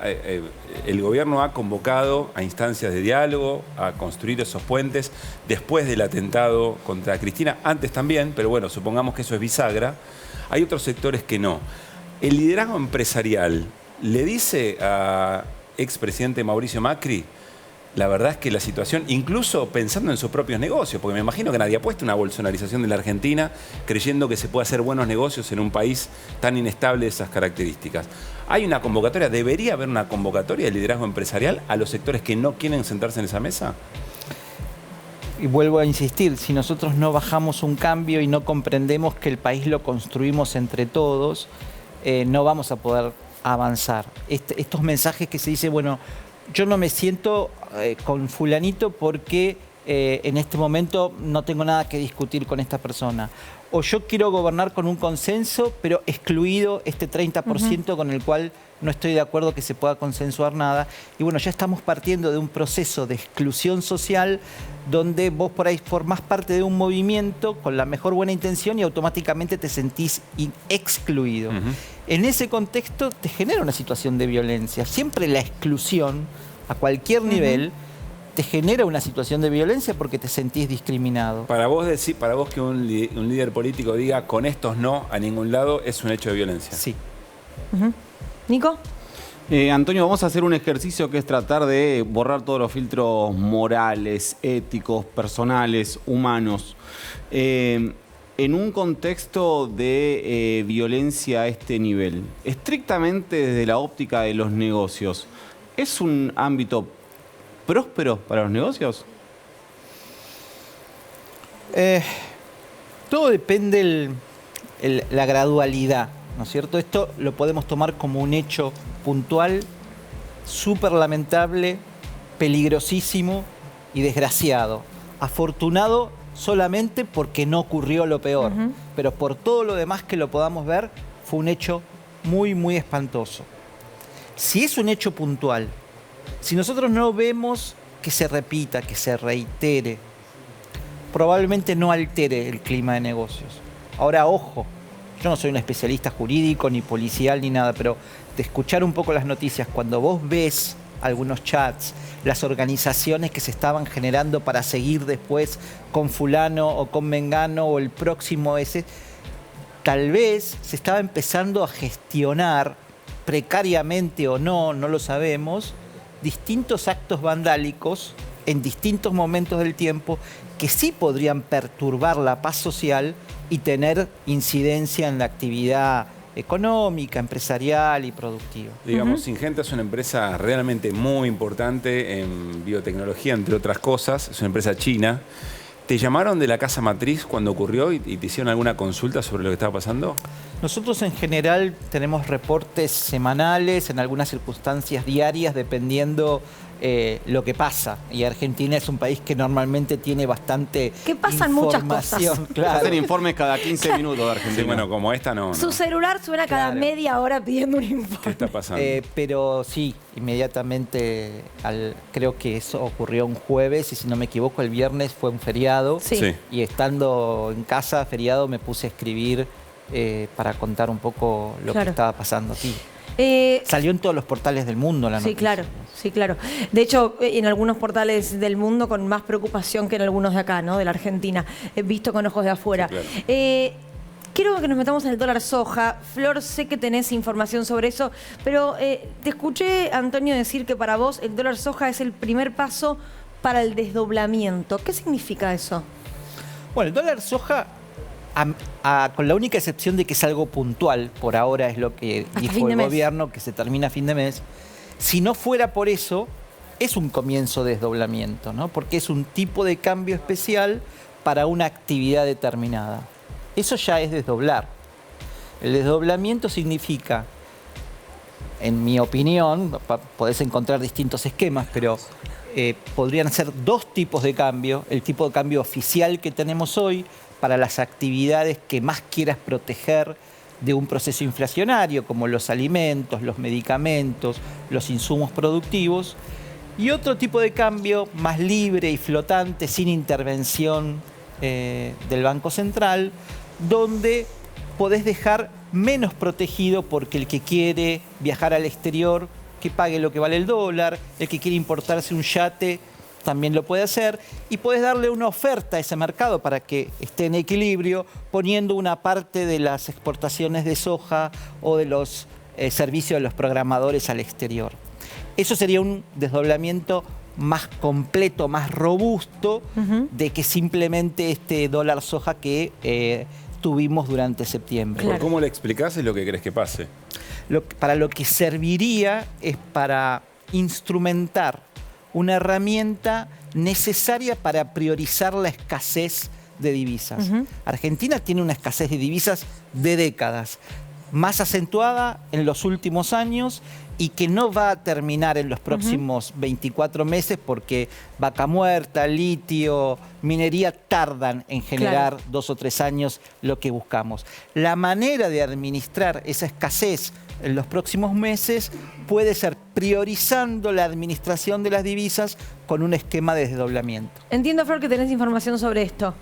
El gobierno ha convocado a instancias de diálogo, a construir esos puentes después del atentado contra Cristina, antes también, pero bueno, supongamos que eso es bisagra. Hay otros sectores que no. El liderazgo empresarial le dice a expresidente Mauricio Macri: la verdad es que la situación, incluso pensando en sus propios negocios, porque me imagino que nadie apuesta a una bolsonarización de la Argentina creyendo que se puede hacer buenos negocios en un país tan inestable de esas características. ¿Hay una convocatoria? ¿Debería haber una convocatoria de liderazgo empresarial a los sectores que no quieren sentarse en esa mesa? Y vuelvo a insistir, si nosotros no bajamos un cambio y no comprendemos que el país lo construimos entre todos, no vamos a poder avanzar. Estos mensajes que se dice, bueno, yo no me siento con fulanito porque en este momento no tengo nada que discutir con esta persona. O yo quiero gobernar con un consenso, pero excluido este 30% con el cual no estoy de acuerdo que se pueda consensuar nada. Y bueno, ya estamos partiendo de un proceso de exclusión social donde vos por ahí formás parte de un movimiento con la mejor buena intención y automáticamente te sentís excluido. En ese contexto te genera una situación de violencia. Siempre la exclusión, a cualquier nivel, te genera una situación de violencia porque te sentís discriminado. Para vos que un líder político diga con estos no a ningún lado, es un hecho de violencia. Sí. ¿Nico? Antonio, vamos a hacer un ejercicio que es tratar de borrar todos los filtros morales, éticos, personales, humanos. En un contexto de violencia a este nivel, estrictamente desde la óptica de los negocios, ¿es un ámbito próspero para los negocios? Todo depende la gradualidad, ¿no es cierto? Esto lo podemos tomar como un hecho puntual, súper lamentable, peligrosísimo y desgraciado. Afortunado solamente porque no ocurrió lo peor, pero por todo lo demás que lo podamos ver, fue un hecho muy, muy espantoso. Si es un hecho puntual, si nosotros no vemos que se repita, que se reitere, probablemente no altere el clima de negocios. Ahora, ojo, yo no soy un especialista jurídico, ni policial, ni nada, pero de escuchar un poco las noticias, cuando vos ves algunos chats, las organizaciones que se estaban generando para seguir después con fulano o con mengano o el próximo ese, tal vez se estaba empezando a gestionar, precariamente o no, no lo sabemos, distintos actos vandálicos en distintos momentos del tiempo que sí podrían perturbar la paz social y tener incidencia en la actividad económica, empresarial y productiva. Digamos, Syngenta es una empresa realmente muy importante en biotecnología, entre otras cosas. Es una empresa china. ¿Te llamaron de la casa matriz cuando ocurrió y te hicieron alguna consulta sobre lo que estaba pasando? Nosotros en general tenemos reportes semanales, en algunas circunstancias diarias, dependiendo lo que pasa. Y Argentina es un país que normalmente tiene bastante que pasan muchas cosas. Claro. Hacen informes cada 15 minutos de Argentina. Sí, bueno, como esta no. Su celular suena cada media hora pidiendo un informe. ¿Qué está pasando? Pero sí, inmediatamente, creo que eso ocurrió un jueves y si no me equivoco el viernes fue un feriado. Sí. Y estando en casa, feriado, me puse a escribir para contar un poco lo que estaba pasando aquí. Salió en todos los portales del mundo la noticia. Sí, claro. De hecho, en algunos portales del mundo con más preocupación que en algunos de acá, ¿no? De la Argentina, visto con ojos de afuera. Sí, claro. Quiero que nos metamos en el dólar soja. Flor, sé que tenés información sobre eso, pero te escuché, Antonio, decir que para vos el dólar soja es el primer paso para el desdoblamiento. ¿Qué significa eso? Bueno, el dólar soja, con la única excepción de que es algo puntual, por ahora es lo que dijo el gobierno, que se termina a fin de mes. Si no fuera por eso, es un comienzo de desdoblamiento, ¿no? Porque es un tipo de cambio especial para una actividad determinada. Eso ya es desdoblar. El desdoblamiento significa, en mi opinión, podés encontrar distintos esquemas, pero podrían ser dos tipos de cambio. El tipo de cambio oficial que tenemos hoy para las actividades que más quieras proteger de un proceso inflacionario, como los alimentos, los medicamentos, los insumos productivos, y otro tipo de cambio más libre y flotante, sin intervención del Banco Central, donde podés dejar menos protegido porque el que quiere viajar al exterior, que pague lo que vale el dólar, el que quiere importarse un yate, también lo puede hacer, y puedes darle una oferta a ese mercado para que esté en equilibrio, poniendo una parte de las exportaciones de soja o de los servicios de los programadores al exterior. Eso sería un desdoblamiento más completo, más robusto, de que simplemente este dólar soja que tuvimos durante septiembre. Por cómo le explicás es lo que crees que pase. Para lo que serviría es para instrumentar una herramienta necesaria para priorizar la escasez de divisas. Argentina tiene una escasez de divisas de décadas, más acentuada en los últimos años y que no va a terminar en los próximos 24 meses porque vaca muerta, litio, minería tardan en generar 2 o 3 años lo que buscamos. La manera de administrar esa escasez en los próximos meses puede ser priorizando la administración de las divisas con un esquema de desdoblamiento. Entiendo, Flor, que tenés información sobre esto.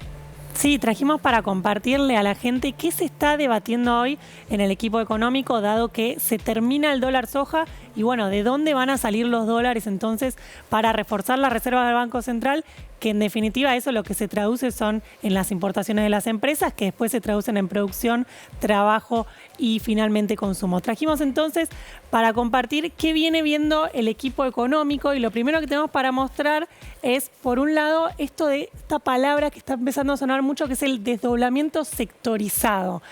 Sí, trajimos para compartirle a la gente qué se está debatiendo hoy en el equipo económico, dado que se termina el dólar soja y bueno, de dónde van a salir los dólares entonces para reforzar las reservas del Banco Central, que en definitiva eso lo que se traduce son en las importaciones de las empresas, que después se traducen en producción, trabajo y finalmente consumo. Trajimos entonces para compartir qué viene viendo el equipo económico y lo primero que tenemos para mostrar es, por un lado, esto de esta palabra que está empezando a sonar mucho, que es el desdoblamiento sectorizado.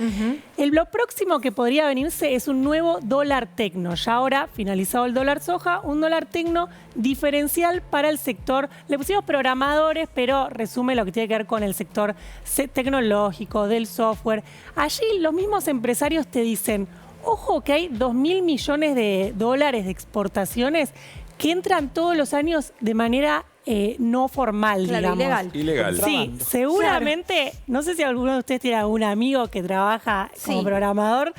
Lo próximo que podría venirse es un nuevo dólar tecno. Ya ahora, finalizado el dólar soja, un dólar tecno diferencial para el sector. Le pusimos programadores, pero resume lo que tiene que ver con el sector tecnológico, del software. Allí los mismos empresarios te dicen, ojo que hay 2.000 millones de dólares de exportaciones que entran todos los años de manera no formal, digamos. Ilegal. Sí, seguramente, no sé si alguno de ustedes tiene algún amigo que trabaja como programador.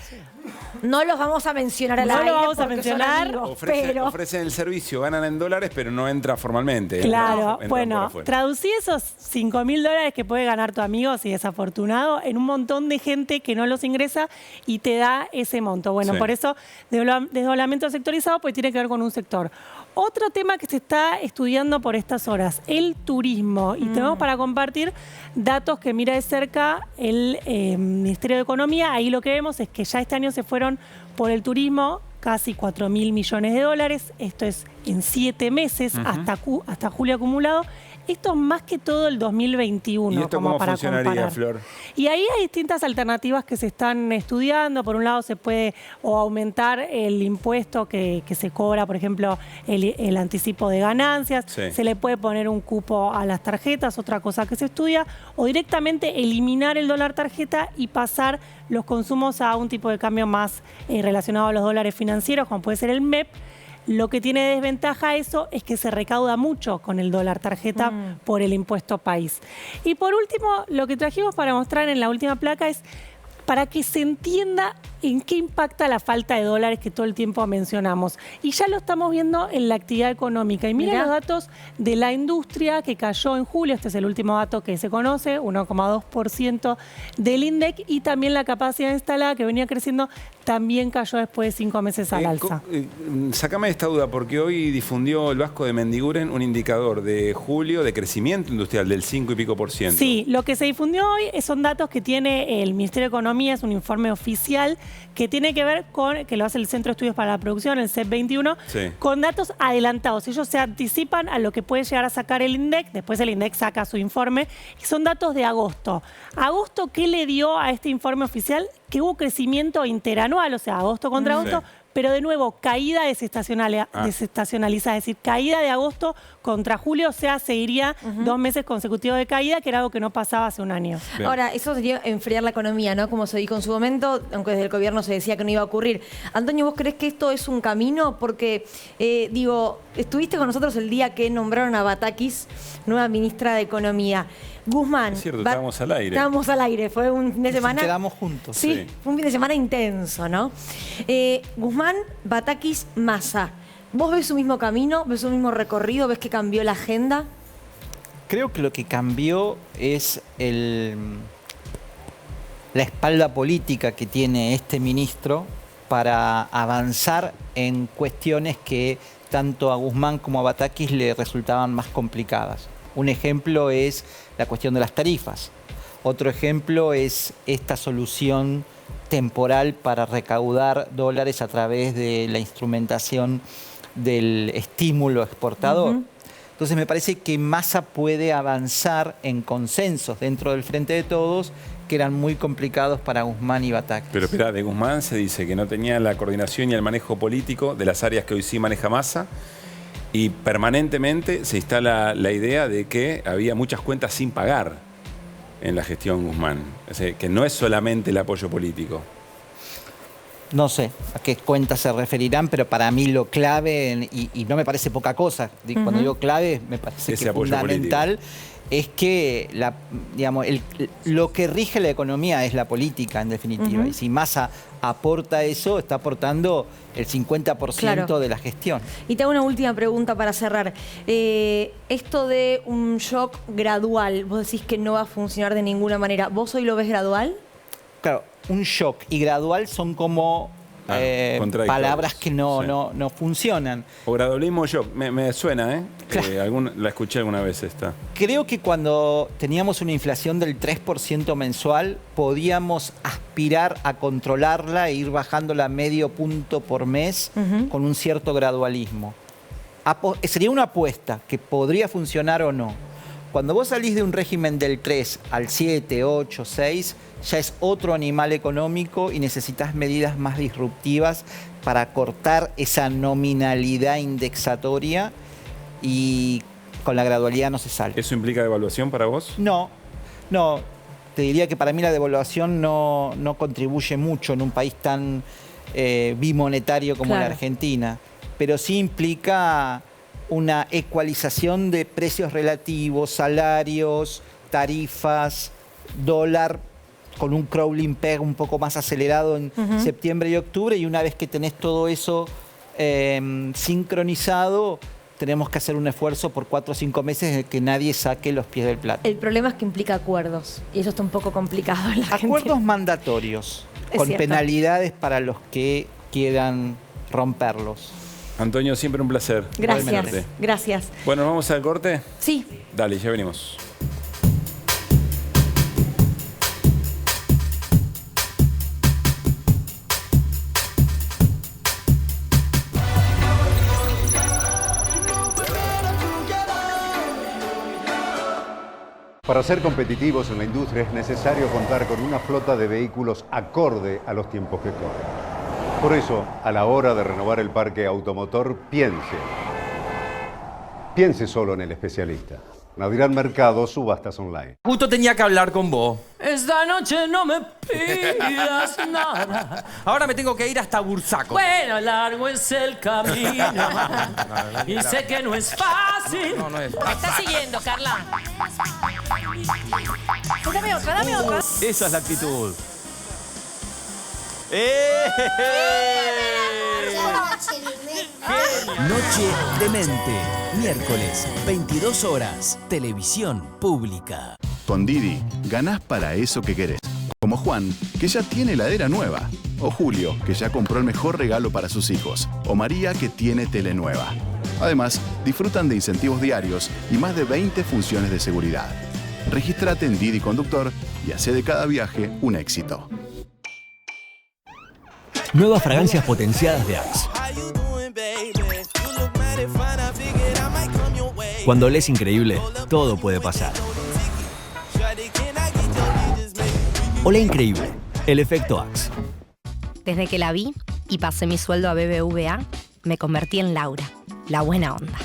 No los vamos a mencionar al No aire lo vamos a porque son mencionar, amigos, Ofrecen el servicio, ganan en dólares, pero no entra formalmente. Claro, Entra bueno, por afuera. traducí esos 5.000 dólares que puede ganar tu amigo si es afortunado en un montón de gente que no los ingresa y te da ese monto. Bueno, Sí. por eso desdoblamiento sectorizado pues tiene que ver con un sector. Otro tema que se está estudiando por estas horas, el turismo. Y tenemos para compartir datos que mira de cerca el Ministerio de Economía. Ahí lo que vemos es que ya este año se fueron por el turismo casi 4.000 millones de dólares. Esto es en 7 meses, hasta julio acumulado. Esto es más que todo el 2021. ¿Y esto como cómo para funcionaría, comparar. Flor? Y ahí hay distintas alternativas que se están estudiando. Por un lado se puede aumentar el impuesto que se cobra, por ejemplo, el anticipo de ganancias. Sí. Se le puede poner un cupo a las tarjetas, otra cosa que se estudia. O directamente eliminar el dólar tarjeta y pasar los consumos a un tipo de cambio más relacionado a los dólares financieros, como puede ser el MEP. Lo que tiene de desventaja eso es que se recauda mucho con el dólar tarjeta por el impuesto país. Y por último, lo que trajimos para mostrar en la última placa es para que se entienda en qué impacta la falta de dólares que todo el tiempo mencionamos. Y ya lo estamos viendo en la actividad económica. Y miren los datos de la industria que cayó en julio. Este es el último dato que se conoce, 1,2% del INDEC. Y también la capacidad instalada, que venía creciendo, también cayó después de 5 meses al alza. Sácame esta duda, porque hoy difundió el Vasco de Mendiguren un indicador de julio de crecimiento industrial del 5 y pico por ciento. Sí, lo que se difundió hoy son datos que tiene el Ministerio de Economía, es un informe oficial que tiene que ver con, que lo hace el Centro de Estudios para la Producción, el CEP 21, con datos adelantados. Ellos se anticipan a lo que puede llegar a sacar el INDEC, después el INDEC saca su informe, y son datos de agosto. ¿Agosto qué le dio a este informe oficial? Que hubo crecimiento interanual, o sea, agosto contra agosto, pero de nuevo, caída desestacionalizada, es decir, caída de agosto contra julio, o sea, seguiría 2 meses consecutivos de caída, que era algo que no pasaba hace un año. Bien. Ahora, eso sería enfriar la economía, ¿no? Como se dijo en su momento, aunque desde el gobierno se decía que no iba a ocurrir. Antonio, ¿vos crees que esto es un camino? Porque, estuviste con nosotros el día que nombraron a Batakis, nueva ministra de Economía. Guzmán. Es cierto, estábamos al aire. Estábamos al aire, fue un fin de semana. Quedamos juntos. Sí, fue un fin de semana intenso, ¿no? Guzmán, Batakis, Massa. ¿Vos ves su mismo camino? ¿Ves su mismo recorrido? ¿Ves que cambió la agenda? Creo que lo que cambió es la espalda política que tiene este ministro para avanzar en cuestiones que tanto a Guzmán como a Batakis le resultaban más complicadas. Un ejemplo es la cuestión de las tarifas. Otro ejemplo es esta solución temporal para recaudar dólares a través de la instrumentación del estímulo exportador. Entonces me parece que Massa puede avanzar en consensos dentro del Frente de Todos que eran muy complicados para Guzmán y Batakis. Pero espera, de Guzmán se dice que no tenía la coordinación y el manejo político de las áreas que hoy sí maneja Massa, y permanentemente se instala la idea de que había muchas cuentas sin pagar en la gestión Guzmán. O sea, que no es solamente el apoyo político. No sé a qué cuentas se referirán, pero para mí lo clave, y no me parece poca cosa, cuando digo clave, me parece Ese que apoyo fundamental, es que lo que rige la economía es la política, en definitiva. Y si Massa aporta eso, está aportando el 50% de la gestión. Y te hago una última pregunta para cerrar. Esto de un shock gradual, vos decís que no va a funcionar de ninguna manera. ¿Vos hoy lo ves gradual? Claro, un shock y gradual son como palabras que no funcionan. O gradualismo shock, me suena, ¿eh? Claro. La escuché alguna vez esta. Creo que cuando teníamos una inflación del 3% mensual, podíamos aspirar a controlarla e ir bajándola medio punto por mes con un cierto gradualismo. Sería una apuesta que podría funcionar o no. Cuando vos salís de un régimen del 3 al 7, 8, 6, ya es otro animal económico y necesitas medidas más disruptivas para cortar esa nominalidad indexatoria, y con la gradualidad no se sale. ¿Eso implica devaluación para vos? No. Te diría que para mí la devaluación no contribuye mucho en un país tan bimonetario como la Argentina, pero sí implica una ecualización de precios relativos, salarios, tarifas, dólar, con un crawling peg un poco más acelerado en septiembre y octubre, y una vez que tenés todo eso sincronizado, tenemos que hacer un esfuerzo por 4 o 5 meses de que nadie saque los pies del plato. El problema es que implica acuerdos, y eso está un poco complicado en la Acuerdos Argentina. Mandatorios, con cierto. penalidades para los que quieran romperlos. Antonio, siempre un placer. Gracias, gracias. Bueno, ¿vamos al corte? Sí. Dale, ya venimos. Para ser competitivos en la industria es necesario contar con una flota de vehículos acorde a los tiempos que corren. Por eso, a la hora de renovar el parque automotor, piense solo en el especialista. Naviran Mercado, subastas online. Justo tenía que hablar con vos. Esta noche no me pidas nada. Ahora me tengo que ir hasta Bursaco. Bueno, largo es el camino. Y sé que no es fácil. No es fácil. Me está siguiendo, Carla. Dame otra. Esa es la actitud. Noche Demente, miércoles, 22 horas, televisión pública. Con Didi, ganás para eso que querés. Como Juan, que ya tiene heladera nueva. O Julio, que ya compró el mejor regalo para sus hijos. O María, que tiene tele nueva. Además, disfrutan de incentivos diarios y más de 20 funciones de seguridad. Regístrate en Didi Conductor y hace de cada viaje un éxito. Nuevas fragancias potenciadas de Axe. Cuando lees increíble, todo puede pasar. Olé increíble, el efecto Axe. Desde que la vi y pasé mi sueldo a BBVA, me convertí en Laura, la buena onda.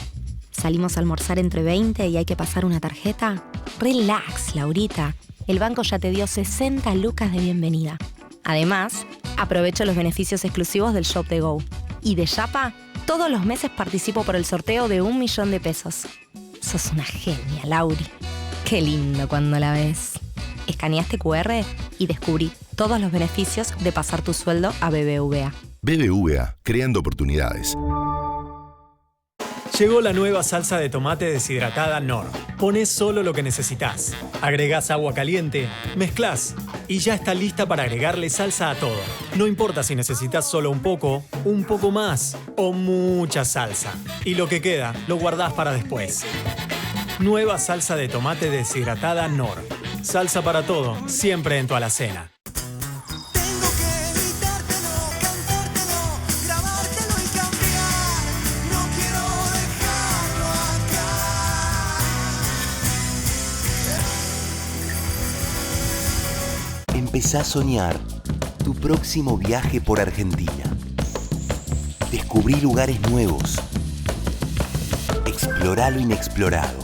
Salimos a almorzar entre 20 y hay que pasar una tarjeta. Relax, Laurita. El banco ya te dio 60 lucas de bienvenida. Además, aprovecho los beneficios exclusivos del Shop de Go. Y de Yapa, todos los meses participo por el sorteo de 1 millón de pesos. Sos una genia, Lauri. Qué lindo cuando la ves. Escanea este QR y descubrí todos los beneficios de pasar tu sueldo a BBVA. BBVA, creando oportunidades. Llegó la nueva salsa de tomate deshidratada Knorr. Ponés solo lo que necesitas. Agregás agua caliente, mezclás y ya está lista para agregarle salsa a todo. No importa si necesitas solo un poco más o mucha salsa. Y lo que queda, lo guardás para después. Nueva salsa de tomate deshidratada Knorr. Salsa para todo, siempre en tu alacena. Empezá a soñar tu próximo viaje por Argentina. Descubrí lugares nuevos. Explorá lo inexplorado.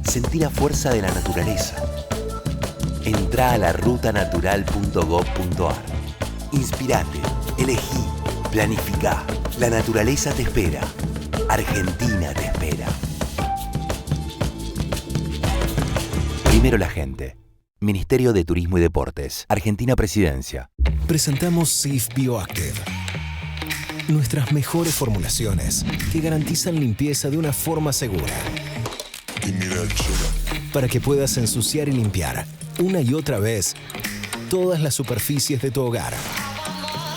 Sentí la fuerza de la naturaleza. Entrá a larutanatural.gov.ar. Inspirate, elegí, planificá. La naturaleza te espera. Argentina te espera. Primero la gente. Ministerio de Turismo y Deportes. Argentina Presidencia. Presentamos Sif Bioactive. Nuestras mejores formulaciones que garantizan limpieza de una forma segura. Para que puedas ensuciar y limpiar una y otra vez todas las superficies de tu hogar.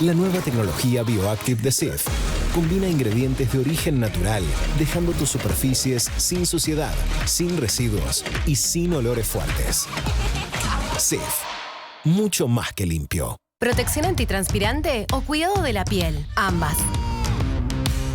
La nueva tecnología Bioactive de Sif combina ingredientes de origen natural, dejando tus superficies sin suciedad, sin residuos y sin olores fuertes. Sif, mucho más que limpio. ¿Protección antitranspirante o cuidado de la piel? Ambas.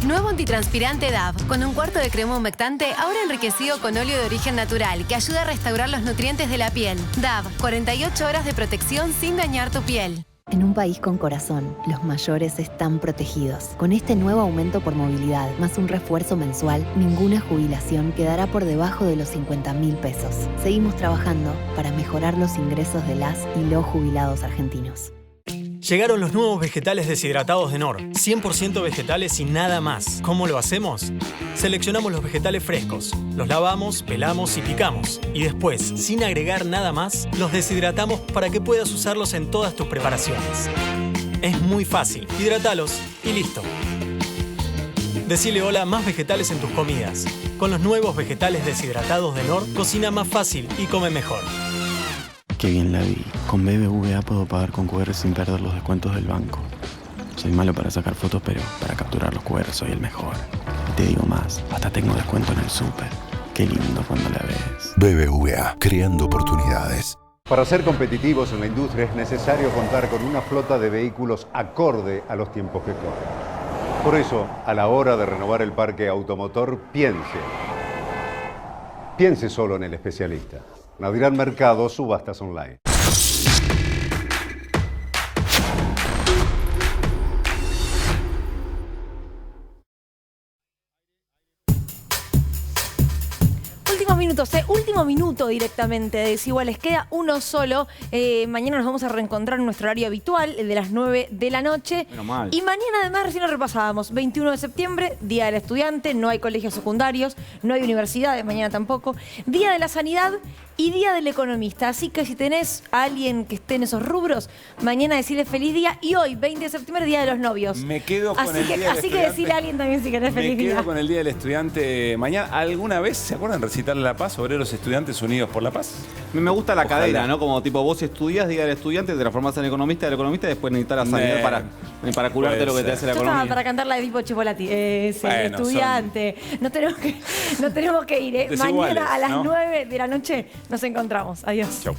Nuevo antitranspirante DAV, con un cuarto de crema humectante, ahora enriquecido con óleo de origen natural, que ayuda a restaurar los nutrientes de la piel. DAV, 48 horas de protección sin dañar tu piel. En un país con corazón, los mayores están protegidos. Con este nuevo aumento por movilidad, más un refuerzo mensual, ninguna jubilación quedará por debajo de los 50.000 pesos. Seguimos trabajando para mejorar los ingresos de las y los jubilados argentinos. Llegaron los nuevos vegetales deshidratados de Knorr. 100% vegetales y nada más. ¿Cómo lo hacemos? Seleccionamos los vegetales frescos, los lavamos, pelamos y picamos. Y después, sin agregar nada más, los deshidratamos para que puedas usarlos en todas tus preparaciones. Es muy fácil. Hidratalos y listo. Decile hola a más vegetales en tus comidas. Con los nuevos vegetales deshidratados de Knorr, cocina más fácil y come mejor. Qué bien la vi. Con BBVA puedo pagar con QR sin perder los descuentos del banco. Soy malo para sacar fotos, pero para capturar los QR soy el mejor. Y te digo más, hasta tengo descuento en el súper. Qué lindo cuando la ves. BBVA, creando oportunidades. Para ser competitivos en la industria es necesario contar con una flota de vehículos acorde a los tiempos que corren. Por eso, a la hora de renovar el parque automotor, piense solo en el especialista. Naviran Mercado, subastas online. Último minuto directamente de Desiguales. Queda uno solo. Mañana nos vamos a reencontrar en nuestro horario habitual, el de las 9 de la noche. Menos mal. Y mañana además recién lo repasábamos. 21 de septiembre, Día del Estudiante. No hay colegios secundarios, no hay universidades, mañana tampoco. Día de la Sanidad y Día del Economista. Así que si tenés a alguien que esté en esos rubros, mañana decirle feliz día. Y hoy, 20 de septiembre, Día de los Novios. Me quedo con el Día del Así que decirle a alguien también si querés feliz día. Me quedo con el Día del Estudiante mañana. ¿Alguna vez se acuerdan recitarle La Paz? Obreros Estudiantes Unidos por la Paz. Me gusta la Ojalá. cadena, ¿no? Como tipo, vos estudias, Día del Estudiante, te transformás en economista, del economista, y después necesitas la sanidad para curarte lo que te hace la Yo economía. estaba para cantar la de Pipo Chipolati. Es el estudiante. No tenemos que ir, ¿eh? Desiguales, Mañana a las ¿no? 9 de la noche nos encontramos. Adiós. Chau.